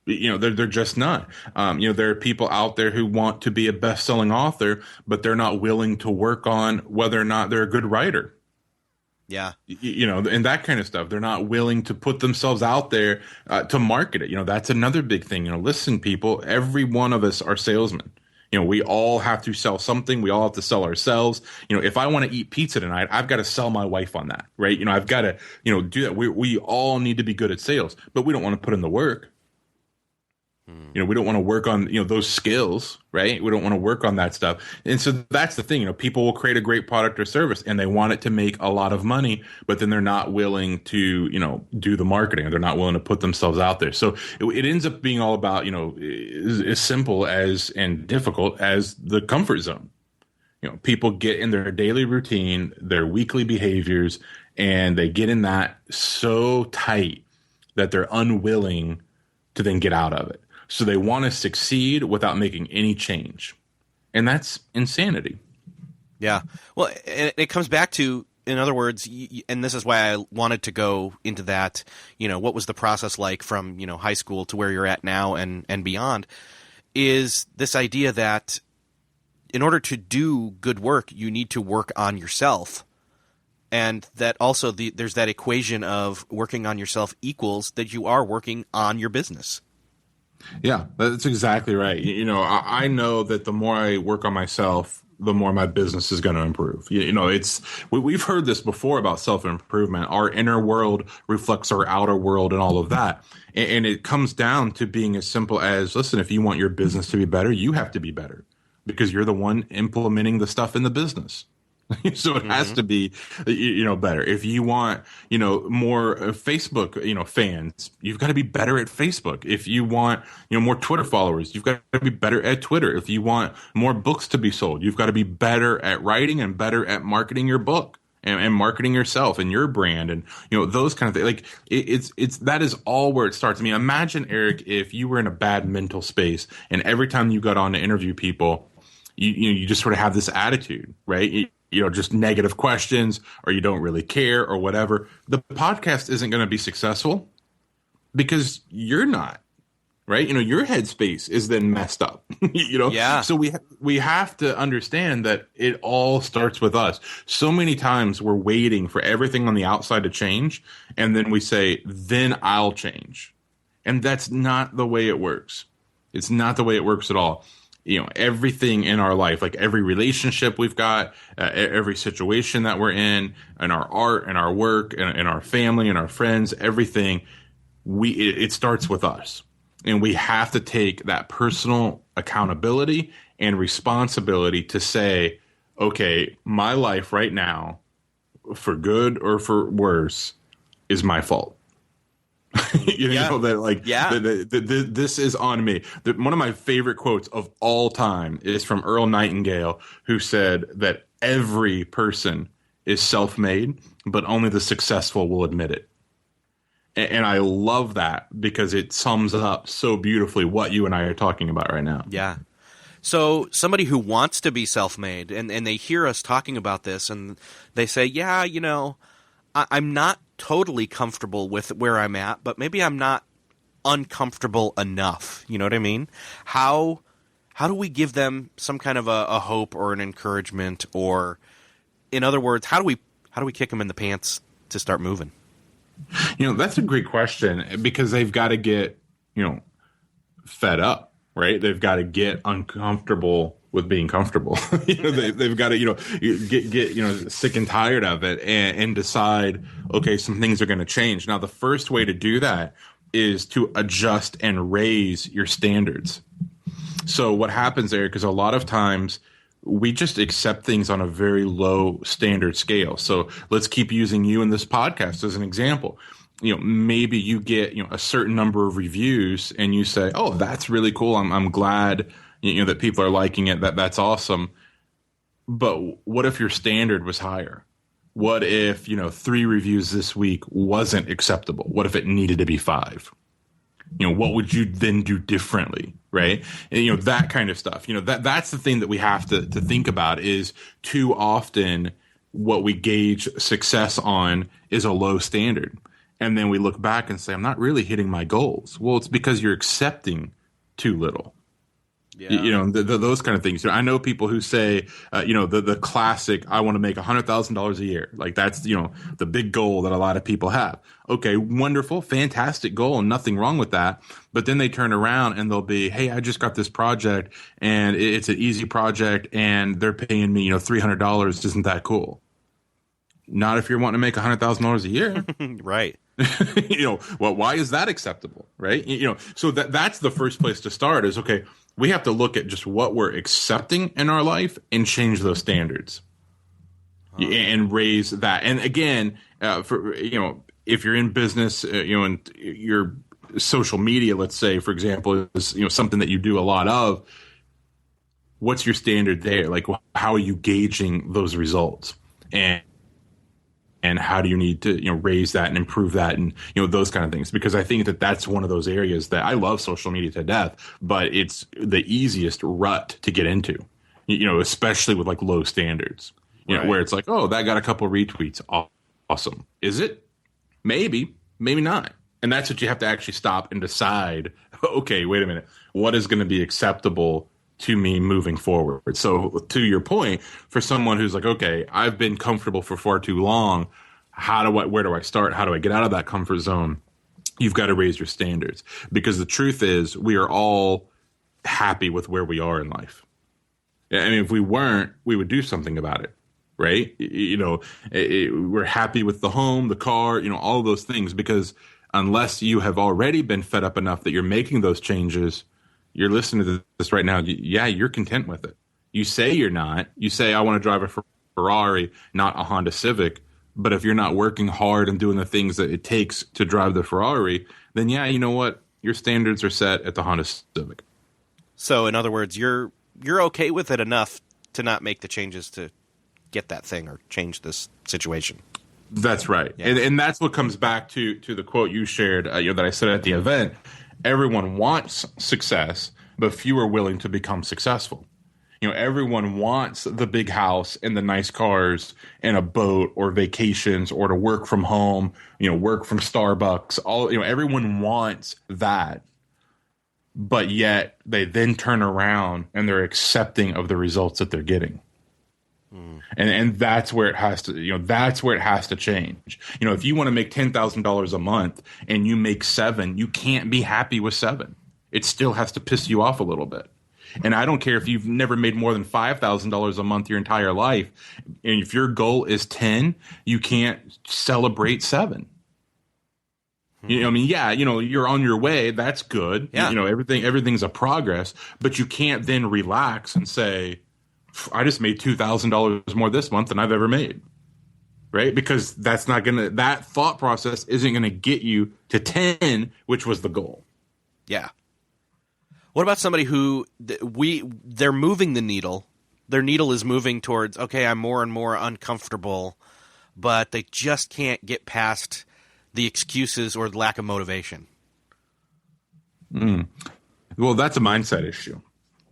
They're just not. There are people out there who want to be a best-selling author, but they're not willing to work on whether or not they're a good writer. Yeah. And that kind of stuff. They're not willing to put themselves out there to market it. That's another big thing. Listen, people, every one of us are salesmen. We all have to sell something. We all have to sell ourselves. If I want to eat pizza tonight, I've got to sell my wife on that, right? I've got to, do that. We all need to be good at sales, but we don't want to put in the work. We don't want to work on, those skills, right? We don't want to work on that stuff. And so that's the thing, people will create a great product or service and they want it to make a lot of money, but then they're not willing to, do the marketing. They're not willing to put themselves out there. So it ends up being all about, as simple as and difficult as the comfort zone. People get in their daily routine, their weekly behaviors, and they get in that so tight that they're unwilling to then get out of it. So they want to succeed without making any change. And that's insanity. Yeah. Well, it comes back to in other words, and this is why I wanted to go into that, what was the process like from, high school to where you're at now and beyond, is this idea that in order to do good work, you need to work on yourself. And that also there's that equation of working on yourself equals that you are working on your business. Yeah, that's exactly right. I know that the more I work on myself, the more my business is going to improve. We've heard this before about self-improvement. Our inner world reflects our outer world and all of that. And it comes down to being as simple as, listen, if you want your business to be better, you have to be better because you're the one implementing the stuff in the business. So it has to be, better. If you want, more Facebook, fans, you've got to be better at Facebook. If you want, more Twitter followers, you've got to be better at Twitter. If you want more books to be sold, you've got to be better at writing and better at marketing your book and marketing yourself and your brand and, those kind of things. Like it's that is all where it starts. I mean, imagine, Eric, if you were in a bad mental space and every time you got on to interview people, you just sort of have this attitude, right? Just negative questions or you don't really care or whatever. The podcast isn't going to be successful because you're not, right? Your headspace is then messed up, Yeah. So we have to understand that it all starts with us. So many times we're waiting for everything on the outside to change. And then we say, then I'll change. And that's not the way it works. It's not the way it works at all. Everything in our life, like every relationship we've got, every situation that we're in our art and our work and our family and our friends, everything, it starts with us. And we have to take that personal accountability and responsibility to say, okay, my life right now, for good or for worse, is my fault. This is on me. One of my favorite quotes of all time is from Earl Nightingale, who said that every person is self-made, but only the successful will admit it. And I love that because it sums up so beautifully what you and I are talking about right now. Yeah. So somebody who wants to be self-made and they hear us talking about this and they say, yeah, I'm not totally comfortable with where I'm at, but maybe I'm not uncomfortable enough. You know what I mean? How do we give them some kind of a hope or an encouragement, or in other words, how do we kick them in the pants to start moving? That's a great question because they've got to get, fed up, right? They've got to get uncomfortable with being comfortable. They've got to, get sick and tired of it and decide, okay, some things are going to change. Now, the first way to do that is to adjust and raise your standards. So what happens, Eric, is a lot of times we just accept things on a very low standard scale. So let's keep using you in this podcast as an example. Maybe you get, a certain number of reviews and you say, oh, that's really cool. I'm glad that people are liking it. That's awesome. But what if your standard was higher? What if, 3 reviews this week wasn't acceptable? What if it needed to be 5? What would you then do differently? Right. And, that kind of stuff, that's the thing that we have to think about is too often what we gauge success on is a low standard. And then we look back and say, I'm not really hitting my goals. Well, it's because you're accepting too little. Yeah. Those kind of things. I know people who say, the classic, I want to make $100,000 a year. Like that's, the big goal that a lot of people have. Okay, wonderful, fantastic goal and nothing wrong with that. But then they turn around and they'll be, hey, I just got this project and it's an easy project and they're paying me, $300. Isn't that cool? Not if you're wanting to make $100,000 a year. Right. Well, why is that acceptable? Right. So that's the first place to start is, okay, we have to look at just what we're accepting in our life and change those standards and raise that. And again, if you're in business, and your social media, let's say, for example, is, something that you do a lot of, what's your standard there? Like, how are you gauging those results? And how do you need to, raise that and improve that and, those kind of things? Because I think that that's one of those areas that I love social media to death, but it's the easiest rut to get into, especially with like low standards. Right. where it's like, oh, that got a couple retweets. Awesome. Is it? Maybe, maybe not. And that's what you have to actually stop and decide. Okay, wait a minute. What is going to be acceptable to me moving forward? So to your point, for someone who's like, okay, I've been comfortable for far too long. Where do I start? How do I get out of that comfort zone? You've got to raise your standards, because the truth is we are all happy with where we are in life. I mean, if we weren't, we would do something about it. Right? We're happy with the home, the car, all of those things, because unless you have already been fed up enough that you're making those changes, you're listening to this right now. Yeah, you're content with it. You say you're not. You say, I want to drive a Ferrari, not a Honda Civic. But if you're not working hard and doing the things that it takes to drive the Ferrari, then yeah, you know what? Your standards are set at the Honda Civic. So in other words, you're okay with it enough to not make the changes to get that thing or change this situation. That's right. Yeah. And that's what comes back to the quote you shared that I said at the event. Everyone wants success, but few are willing to become successful. Everyone wants the big house and the nice cars and a boat or vacations or to work from home, work from Starbucks. Everyone wants that. But yet they then turn around and they're accepting of the results that they're getting. And that's where it has to change. If you want to make $10,000 a month and you make $7,000, you can't be happy with $7,000. It still has to piss you off a little bit. And I don't care if you've never made more than $5,000 a month your entire life. And if your goal is 10, you can't celebrate 7. You're on your way. That's good. Yeah. Everything's a progress, but you can't then relax and say, I just made $2,000 more this month than I've ever made. Right? Because that thought process isn't going to get you to 10, which was the goal. Yeah. What about somebody who they're moving the needle? Their needle is moving towards, okay, I'm more and more uncomfortable, but they just can't get past the excuses or the lack of motivation. Well, that's a mindset issue.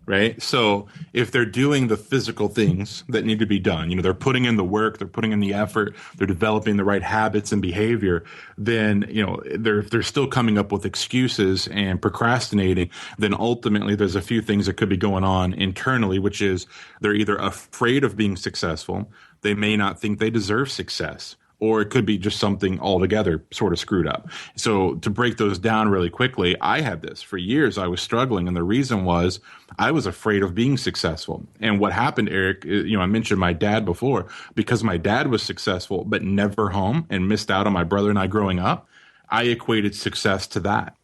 Right. So if they're doing the physical things that need to be done, they're putting in the work, they're putting in the effort, they're developing the right habits and behavior, then, they're still coming up with excuses and procrastinating, then ultimately there's a few things that could be going on internally, which is they're either afraid of being successful. They may not think they deserve success. Or it could be just something altogether sort of screwed up. So to break those down really quickly, I had this for years. I was struggling. And the reason was I was afraid of being successful. And what happened, Eric, I mentioned my dad before, because my dad was successful, but never home and missed out on my brother and I growing up. I equated success to that.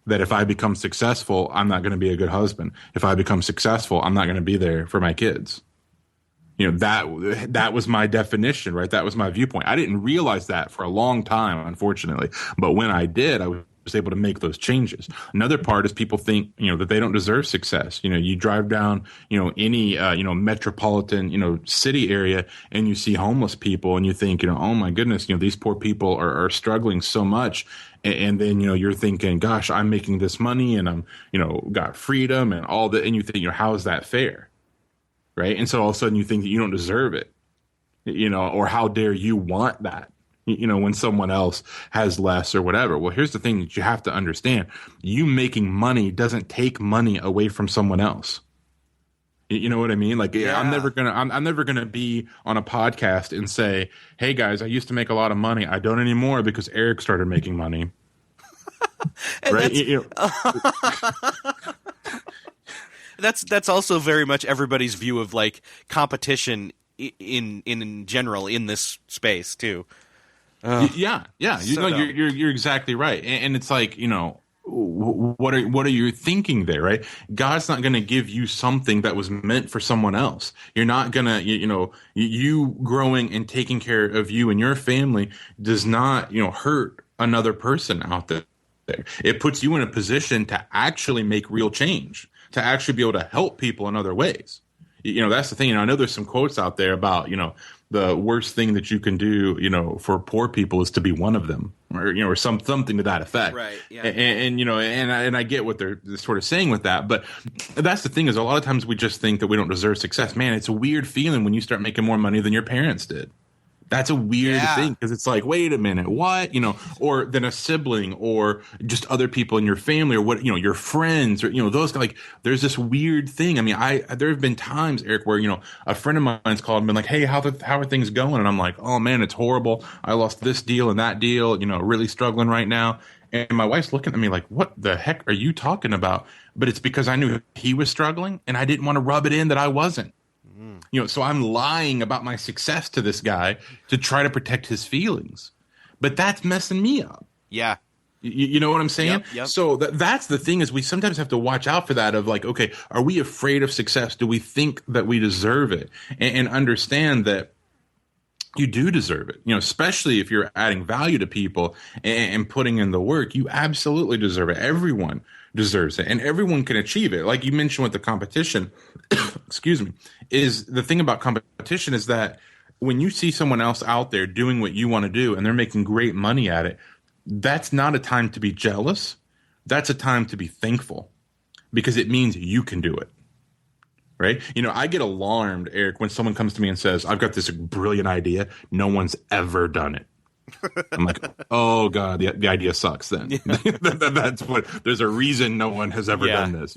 That if I become successful, I'm not going to be a good husband. If I become successful, I'm not going to be there for my kids. That was my definition, right? That was my viewpoint. I didn't realize that for a long time, unfortunately. But when I did, I was able to make those changes. Another part is people think, that they don't deserve success. You drive down, any, metropolitan, city area and you see homeless people and you think, oh my goodness, these poor people are struggling so much. And then, you're thinking, gosh, I'm making this money and I'm, got freedom and all that. And you think, how is that fair? Right. And so all of a sudden you think that you don't deserve it, or how dare you want that, when someone else has less or whatever. Well, here's the thing that you have to understand. You making money doesn't take money away from someone else. You know what I mean? Like, yeah. I'm never going to be on a podcast and say, hey guys, I used to make a lot of money. I don't anymore because Eric started making money. Right. That's also very much everybody's view of like competition in general in this space too. Yeah. You're exactly right, and it's like what are you thinking there, right? God's not going to give you something that was meant for someone else. You're not gonna you growing and taking care of you and your family does not hurt another person out there. It puts you in a position to actually make real change, to actually be able to help people in other ways. That's the thing. I know there's some quotes out there about, the worst thing that you can do, for poor people is to be one of them. or something to that effect. Right. Yeah. And I get what they're sort of saying with that. But that's the thing, is a lot of times we just think that we don't deserve success. Man, it's a weird feeling when you start making more money than your parents did. That's a weird thing, because it's like, wait a minute, what? Or then a sibling, or just other people in your family, or what, your friends, or, those, like, there's this weird thing. I mean, there have been times, Eric, where, a friend of mine's called and been like, hey, how are things going? And I'm like, oh man, it's horrible. I lost this deal and that deal, really struggling right now. And my wife's looking at me like, what the heck are you talking about? But it's because I knew he was struggling and I didn't want to rub it in that I wasn't. So I'm lying about my success to this guy to try to protect his feelings. But that's messing me up. Yeah. You know what I'm saying? Yep. So that's the thing, is we sometimes have to watch out for that, of like, okay, are we afraid of success? Do we think that we deserve it? And understand that you do deserve it, especially if you're adding value to people and putting in the work. You absolutely deserve it. Everyone deserves it, and everyone can achieve it. Like you mentioned with the competition, excuse me, is the thing about competition is that when you see someone else out there doing what you want to do and they're making great money at it, that's not a time to be jealous. That's a time to be thankful, because it means you can do it. Right? I get alarmed, Eric, when someone comes to me and says, I've got this brilliant idea. No one's ever done it. I'm like, oh God, the idea sucks then. That's what, there's a reason no one has ever done this.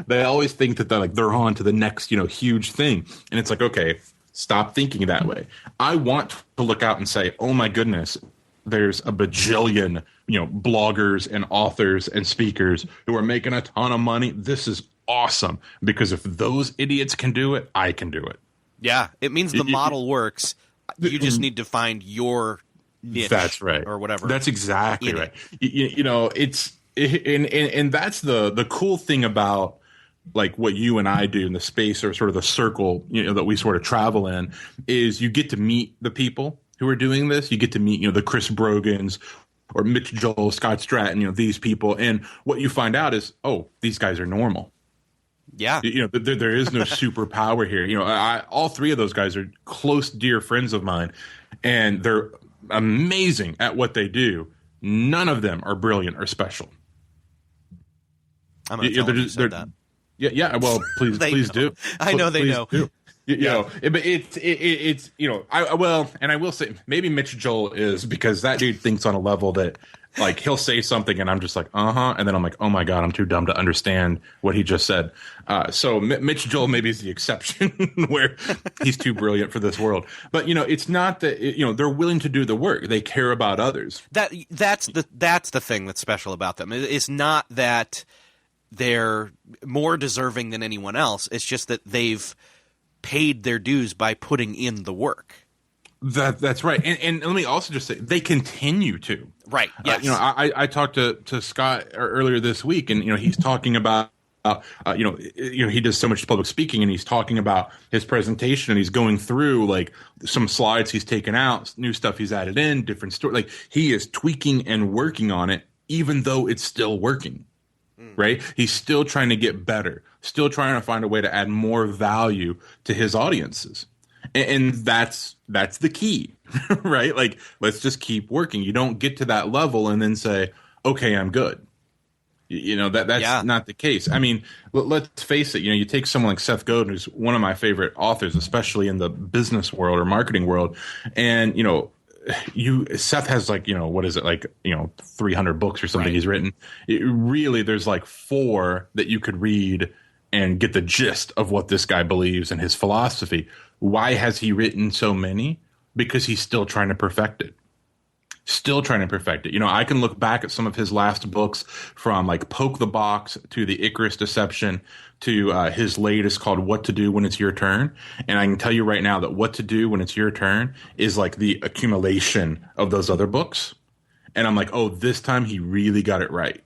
They always think that they're on to the next, huge thing. And it's like, okay, stop thinking that way. I want to look out and say, oh my goodness, there's a bajillion, bloggers and authors and speakers who are making a ton of money. This is awesome, because if those idiots can do it, I can do it. Yeah, it means the model works. You just need to find your niche. That's right, or whatever. That's exactly right. And that's the cool thing about like what you and I do in the space, or sort of the circle that we sort of travel in, is you get to meet the people who are doing this. You get to meet the Chris Brogans, or Mitch Joel, Scott Stratton, these people, and what you find out is, oh, these guys are normal. Yeah. There is no superpower here. All three of those guys are close, dear friends of mine, and they're amazing at what they do. None of them are brilliant or special. I'm going to tell them you said that. Yeah. Well, please do. I know they know. Do. But it's and I will say maybe Mitch Joel is, because that dude thinks on a level that, like, he'll say something and I'm just like, and then I'm like, oh my God, I'm too dumb to understand what he just said. So Mitch Joel maybe is the exception where he's too brilliant for this world. But it's not that they're willing to do the work. They care about others. That's the thing that's special about them. It's not that they're more deserving than anyone else. It's just that they've paid their dues by putting in the work. That's right. And let me also just say, they continue to. Right. Yes. I talked to Scott earlier this week, and he's talking about he does so much public speaking, and he's talking about his presentation, and he's going through like some slides he's taken out, new stuff he's added in, different story. Like, he is tweaking and working on it, even though it's still working. Right? He's still trying to get better, still trying to find a way to add more value to his audiences. And that's the key, right? Like, let's just keep working. You don't get to that level and then say, okay, I'm good. That's not the case. I mean, let's face it. You take someone like Seth Godin, who's one of my favorite authors, especially in the business world or marketing world. And, Seth has like, what is it? Like, 300 books or something he's written. There's like 4 that you could read and get the gist of what this guy believes and his philosophy. Why has he written so many? Because he's still trying to perfect it. I can look back at some of his last books, from like Poke the Box to the Icarus Deception to his latest called What to Do When It's Your Turn. And I can tell you right now that What to Do When It's Your Turn is like the accumulation of those other books. And I'm like, oh, this time he really got it right.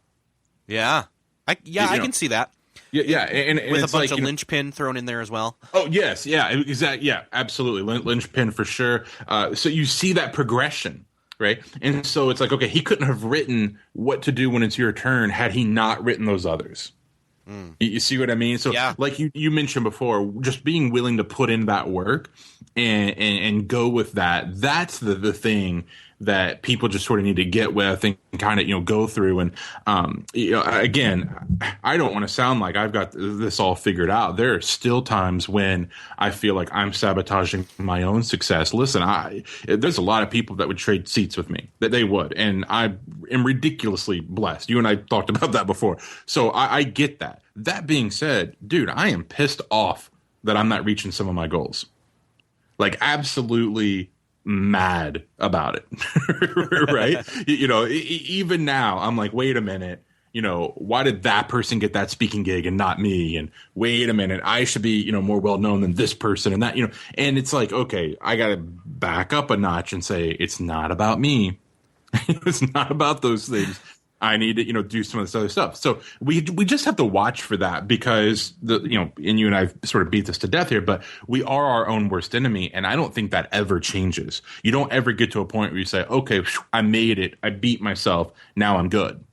Yeah. I can see that. Yeah, and with a bunch of linchpin thrown in there as well. Oh yes, yeah, exactly, yeah, absolutely, linchpin for sure. So you see that progression, right? And so it's like, okay, he couldn't have written What to Do When It's Your Turn had he not written those others. You see what I mean? So, like you mentioned before, just being willing to put in that work and go with that. That's the thing that people just sort of need to get with and kind of, go through. And, again, I don't want to sound like I've got this all figured out. There are still times when I feel like I'm sabotaging my own success. Listen, there's a lot of people that would trade seats with me, that they would. And I am ridiculously blessed. You and I talked about that before. So I get that. That being said, dude, I am pissed off that I'm not reaching some of my goals. Like, absolutely mad about it. Right? Even now I'm like, wait a minute, why did that person get that speaking gig and not me? And wait a minute, I should be, more well known than this person and that, and it's like, okay, I got to back up a notch and say, it's not about me. It's not about those things. I need to, do some of this other stuff. So we just have to watch for that, because and you and I sort of beat this to death here, but we are our own worst enemy. And I don't think that ever changes. You don't ever get to a point where you say, okay, I made it. I beat myself. Now I'm good.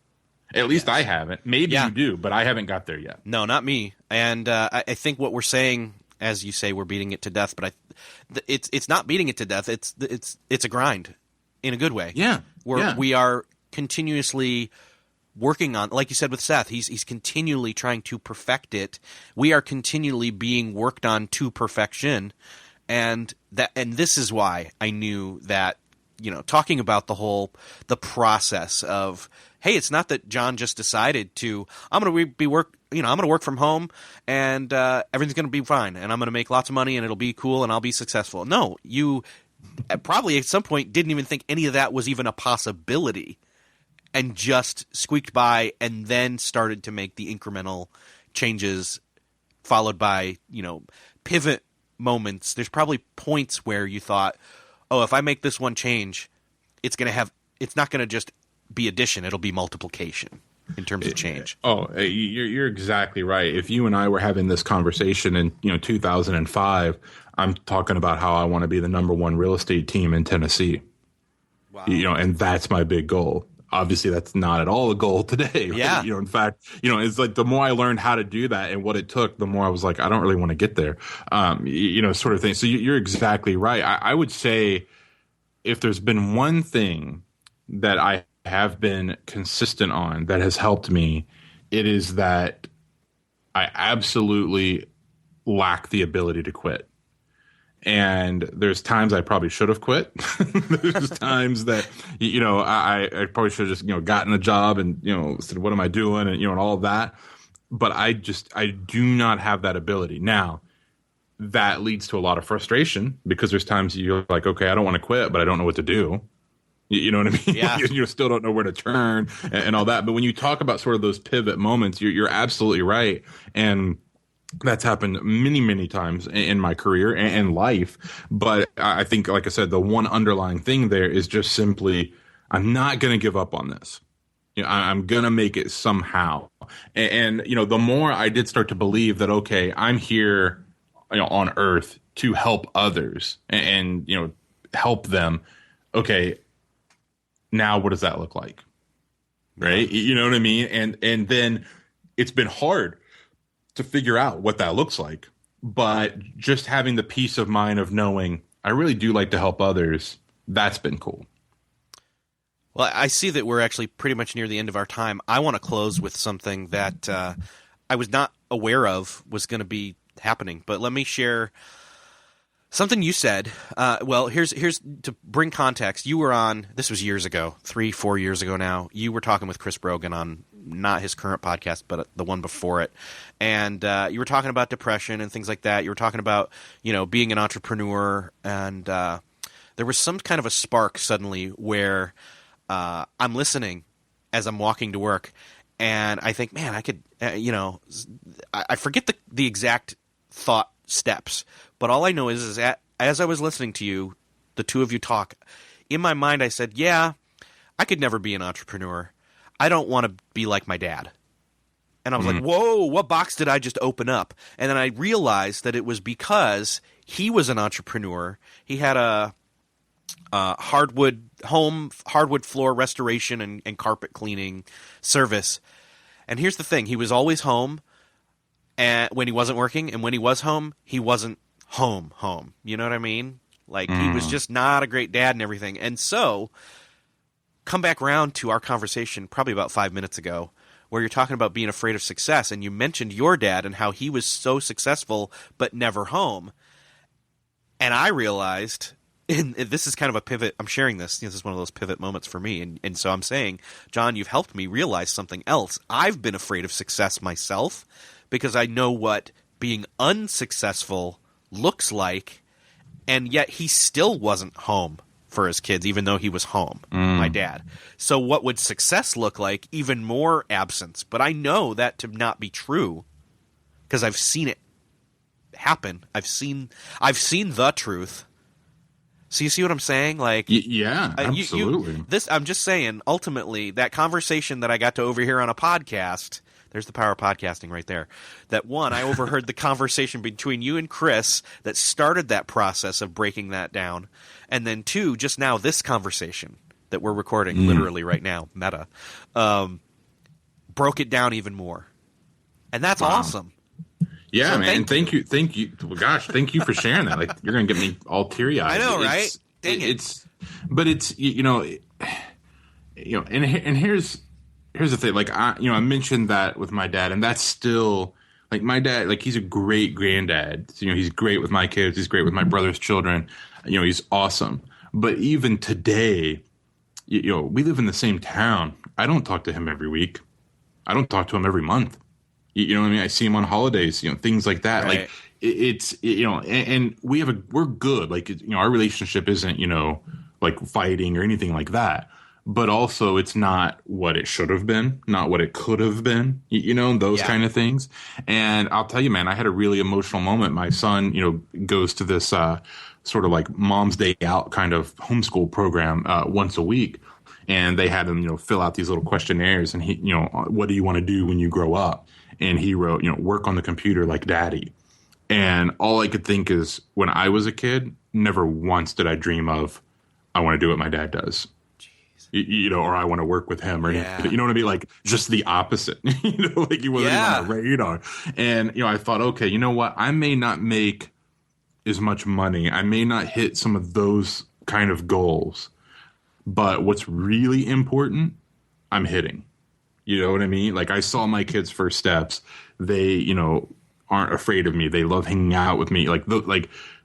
At least I haven't. Maybe you do, but I haven't got there yet. No, not me. And I think what we're saying, as you say, we're beating it to death, but it's not beating it to death. It's a grind in a good way. Yeah. We are continuously working on, like you said with Seth, he's continually trying to perfect it. We are continually being worked on to perfection, and this is why I knew that, talking about the process of, hey, it's not that John just decided to, I'm going to I'm going to work from home and everything's going to be fine and I'm going to make lots of money and it'll be cool and I'll be successful. No, you probably at some point didn't even think any of that was even a possibility, and just squeaked by and then started to make the incremental changes, followed by, pivot moments. There's probably points where you thought, oh, if I make this one change, it's not going to just be addition, it'll be multiplication in terms of change. Oh, you're exactly right. If you and I were having this conversation in 2005, I'm talking about how I want to be the number one real estate team in Tennessee. Wow. And that's my big goal. Obviously, that's not at all a goal today. Right? Yeah. In fact, it's like the more I learned how to do that and what it took, the more I was like, I don't really want to get there, sort of thing. So you're exactly right. I would say if there's been one thing that I have been consistent on that has helped me, it is that I absolutely lack the ability to quit. And there's times I probably should have quit. There's times that, I probably should have just, gotten a job and, said, what am I doing? And, and all of that. But I do not have that ability. Now, that leads to a lot of frustration, because there's times you're like, okay, I don't want to quit, but I don't know what to do. You know what I mean? Yeah. You still don't know where to turn and all that. But when you talk about sort of those pivot moments, you're absolutely right. And that's happened many, many times in my career and life. But I think, like I said, the one underlying thing there is just simply, I'm not going to give up on this. I'm going to make it somehow. And, the more I did start to believe that, okay, I'm here, on earth to help others and help them. Okay, now what does that look like? Right? You know what I mean? And then it's been hard to figure out what that looks like. But just having the peace of mind of knowing I really do like to help others, that's been cool. Well, I see that we're actually pretty much near the end of our time. I want to close with something that I was not aware of was going to be happening. But let me share something you said. Well, here's to bring context. You were on, this was years ago, 3-4 years ago now. You were talking with Chris Brogan on not his current podcast, but the one before it. And you were talking about depression and things like that. You were talking about, being an entrepreneur. And there was some kind of a spark suddenly where I'm listening as I'm walking to work. And I think, man, I could, I forget the exact thought steps. But all I know is that as I was listening to you, the two of you talk, in my mind I said, yeah, I could never be an entrepreneur. I don't want to be like my dad. And I was like, whoa, what box did I just open up? And then I realized that it was because he was an entrepreneur. He had a hardwood floor restoration and carpet cleaning service. And here's the thing. He was always home and when he wasn't working, and when he was home, he wasn't home. You know what I mean? Like, he was just not a great dad and everything. And so, come back around to our conversation probably about 5 minutes ago, where you're talking about being afraid of success, and you mentioned your dad and how he was so successful but never home. And I realized, and this is kind of a pivot, I'm sharing this, this is one of those pivot moments for me, and so I'm saying, John, you've helped me realize something else. I've been afraid of success myself because I know what being unsuccessful looks like, and yet he still wasn't home for his kids, even though he was home, my dad. So what would success look like? Even more absence. But I know that to not be true because I've seen it happen. I've seen the truth. So you see what I'm saying? Like, yeah, absolutely. I'm just saying, ultimately, that conversation that I got to overhear on a podcast, there's the power of podcasting right there. That one, I overheard the conversation between you and Chris that started that process of breaking that down. And then two, just now, this conversation that we're recording literally right now, meta, broke it down even more. And that's awesome. Yeah, so man. Thank you. Well, gosh, thank you for sharing that. Like, you're going to get me all teary-eyed. I know, right? Dang it. But it's, and here's the thing. Like, I mentioned that with my dad, and that's still, like, my dad, like, he's a great granddad. So, he's great with my kids. He's great with my brother's children. He's awesome. But even today, we live in the same town. I don't talk to him every week. I don't talk to him every month. You know what I mean? I see him on holidays, things like that. Right. Like, it's, and we're good. Like, our relationship isn't, like, fighting or anything like that. But also, it's not what it should have been, not what it could have been, those kind of things. And I'll tell you, man, I had a really emotional moment. My son, goes to this sort of like Mom's Day Out kind of homeschool program once a week. And they had him, fill out these little questionnaires. And he, what do you want to do when you grow up? And he wrote, work on the computer like daddy. And all I could think is, when I was a kid, never once did I dream of, I want to do what my dad does. Or I want to work with him, or anything. You know what I mean? Like, just the opposite. Like, he wasn't even on the radar. And I thought, okay, you know what? I may not make as much money. I may not hit some of those kind of goals, but what's really important, I'm hitting. You know what I mean? Like, I saw my kids' first steps. They, aren't afraid of me. They love hanging out with me. Like,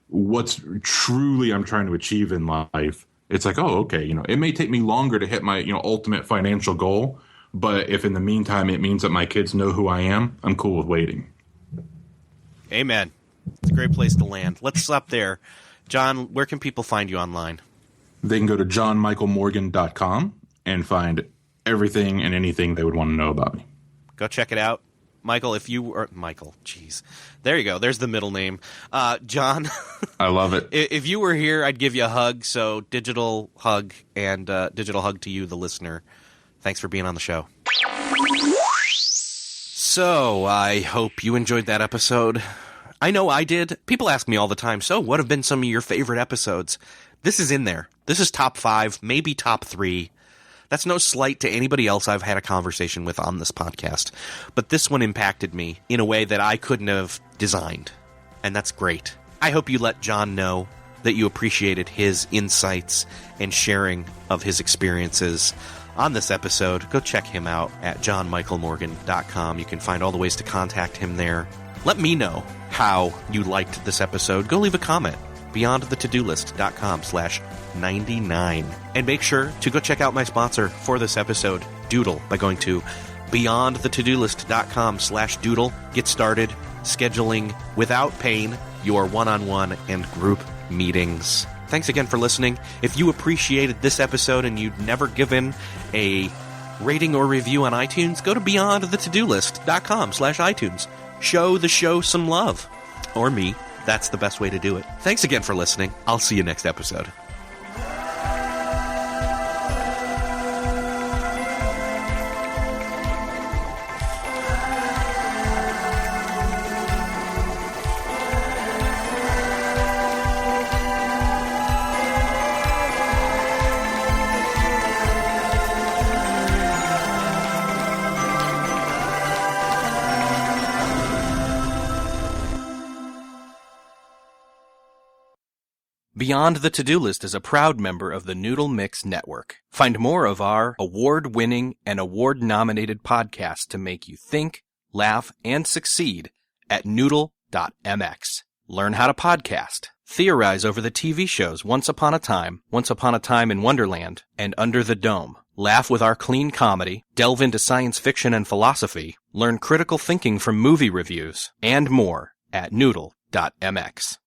what's truly I'm trying to achieve in life. It's like, oh, okay, it may take me longer to hit my, ultimate financial goal, but if in the meantime it means that my kids know who I am, I'm cool with waiting. Amen. It's a great place to land. Let's stop there. John, where can people find you online? They can go to johnmichaelmorgan.com and find everything and anything they would want to know about me. Go check it out. Michael, jeez. There you go. There's the middle name. John. I love it. If you were here, I'd give you a hug. So digital hug, and digital hug to you, the listener. Thanks for being on the show. So I hope you enjoyed that episode. I know I did. People ask me all the time, so what have been some of your favorite episodes? This is in there. This is top 5, maybe top 3. That's no slight to anybody else I've had a conversation with on this podcast. But this one impacted me in a way that I couldn't have designed. And that's great. I hope you let John know that you appreciated his insights and sharing of his experiences on this episode. Go check him out at johnmichaelmorgan.com. You can find all the ways to contact him there. Let me know how you liked this episode. Go leave a comment. beyondthetodolist.com/99. And make sure to go check out my sponsor for this episode, Doodle, by going to beyondthetodolist.com/doodle. Get started scheduling without pain your one-on-one and group meetings. Thanks again for listening. If you appreciated this episode and you'd never given a rating or review on iTunes, go to beyondthetodolist.com/iTunes. Show the show some love. Or me. That's the best way to do it. Thanks again for listening. I'll see you next episode. Beyond the To-Do List is a proud member of the Noodle.mx Network. Find more of our award-winning and award-nominated podcasts to make you think, laugh, and succeed at Noodle.mx. Learn how to podcast. Theorize over the TV shows Once Upon a Time in Wonderland, and Under the Dome. Laugh with our clean comedy, delve into science fiction and philosophy, learn critical thinking from movie reviews, and more at Noodle.mx.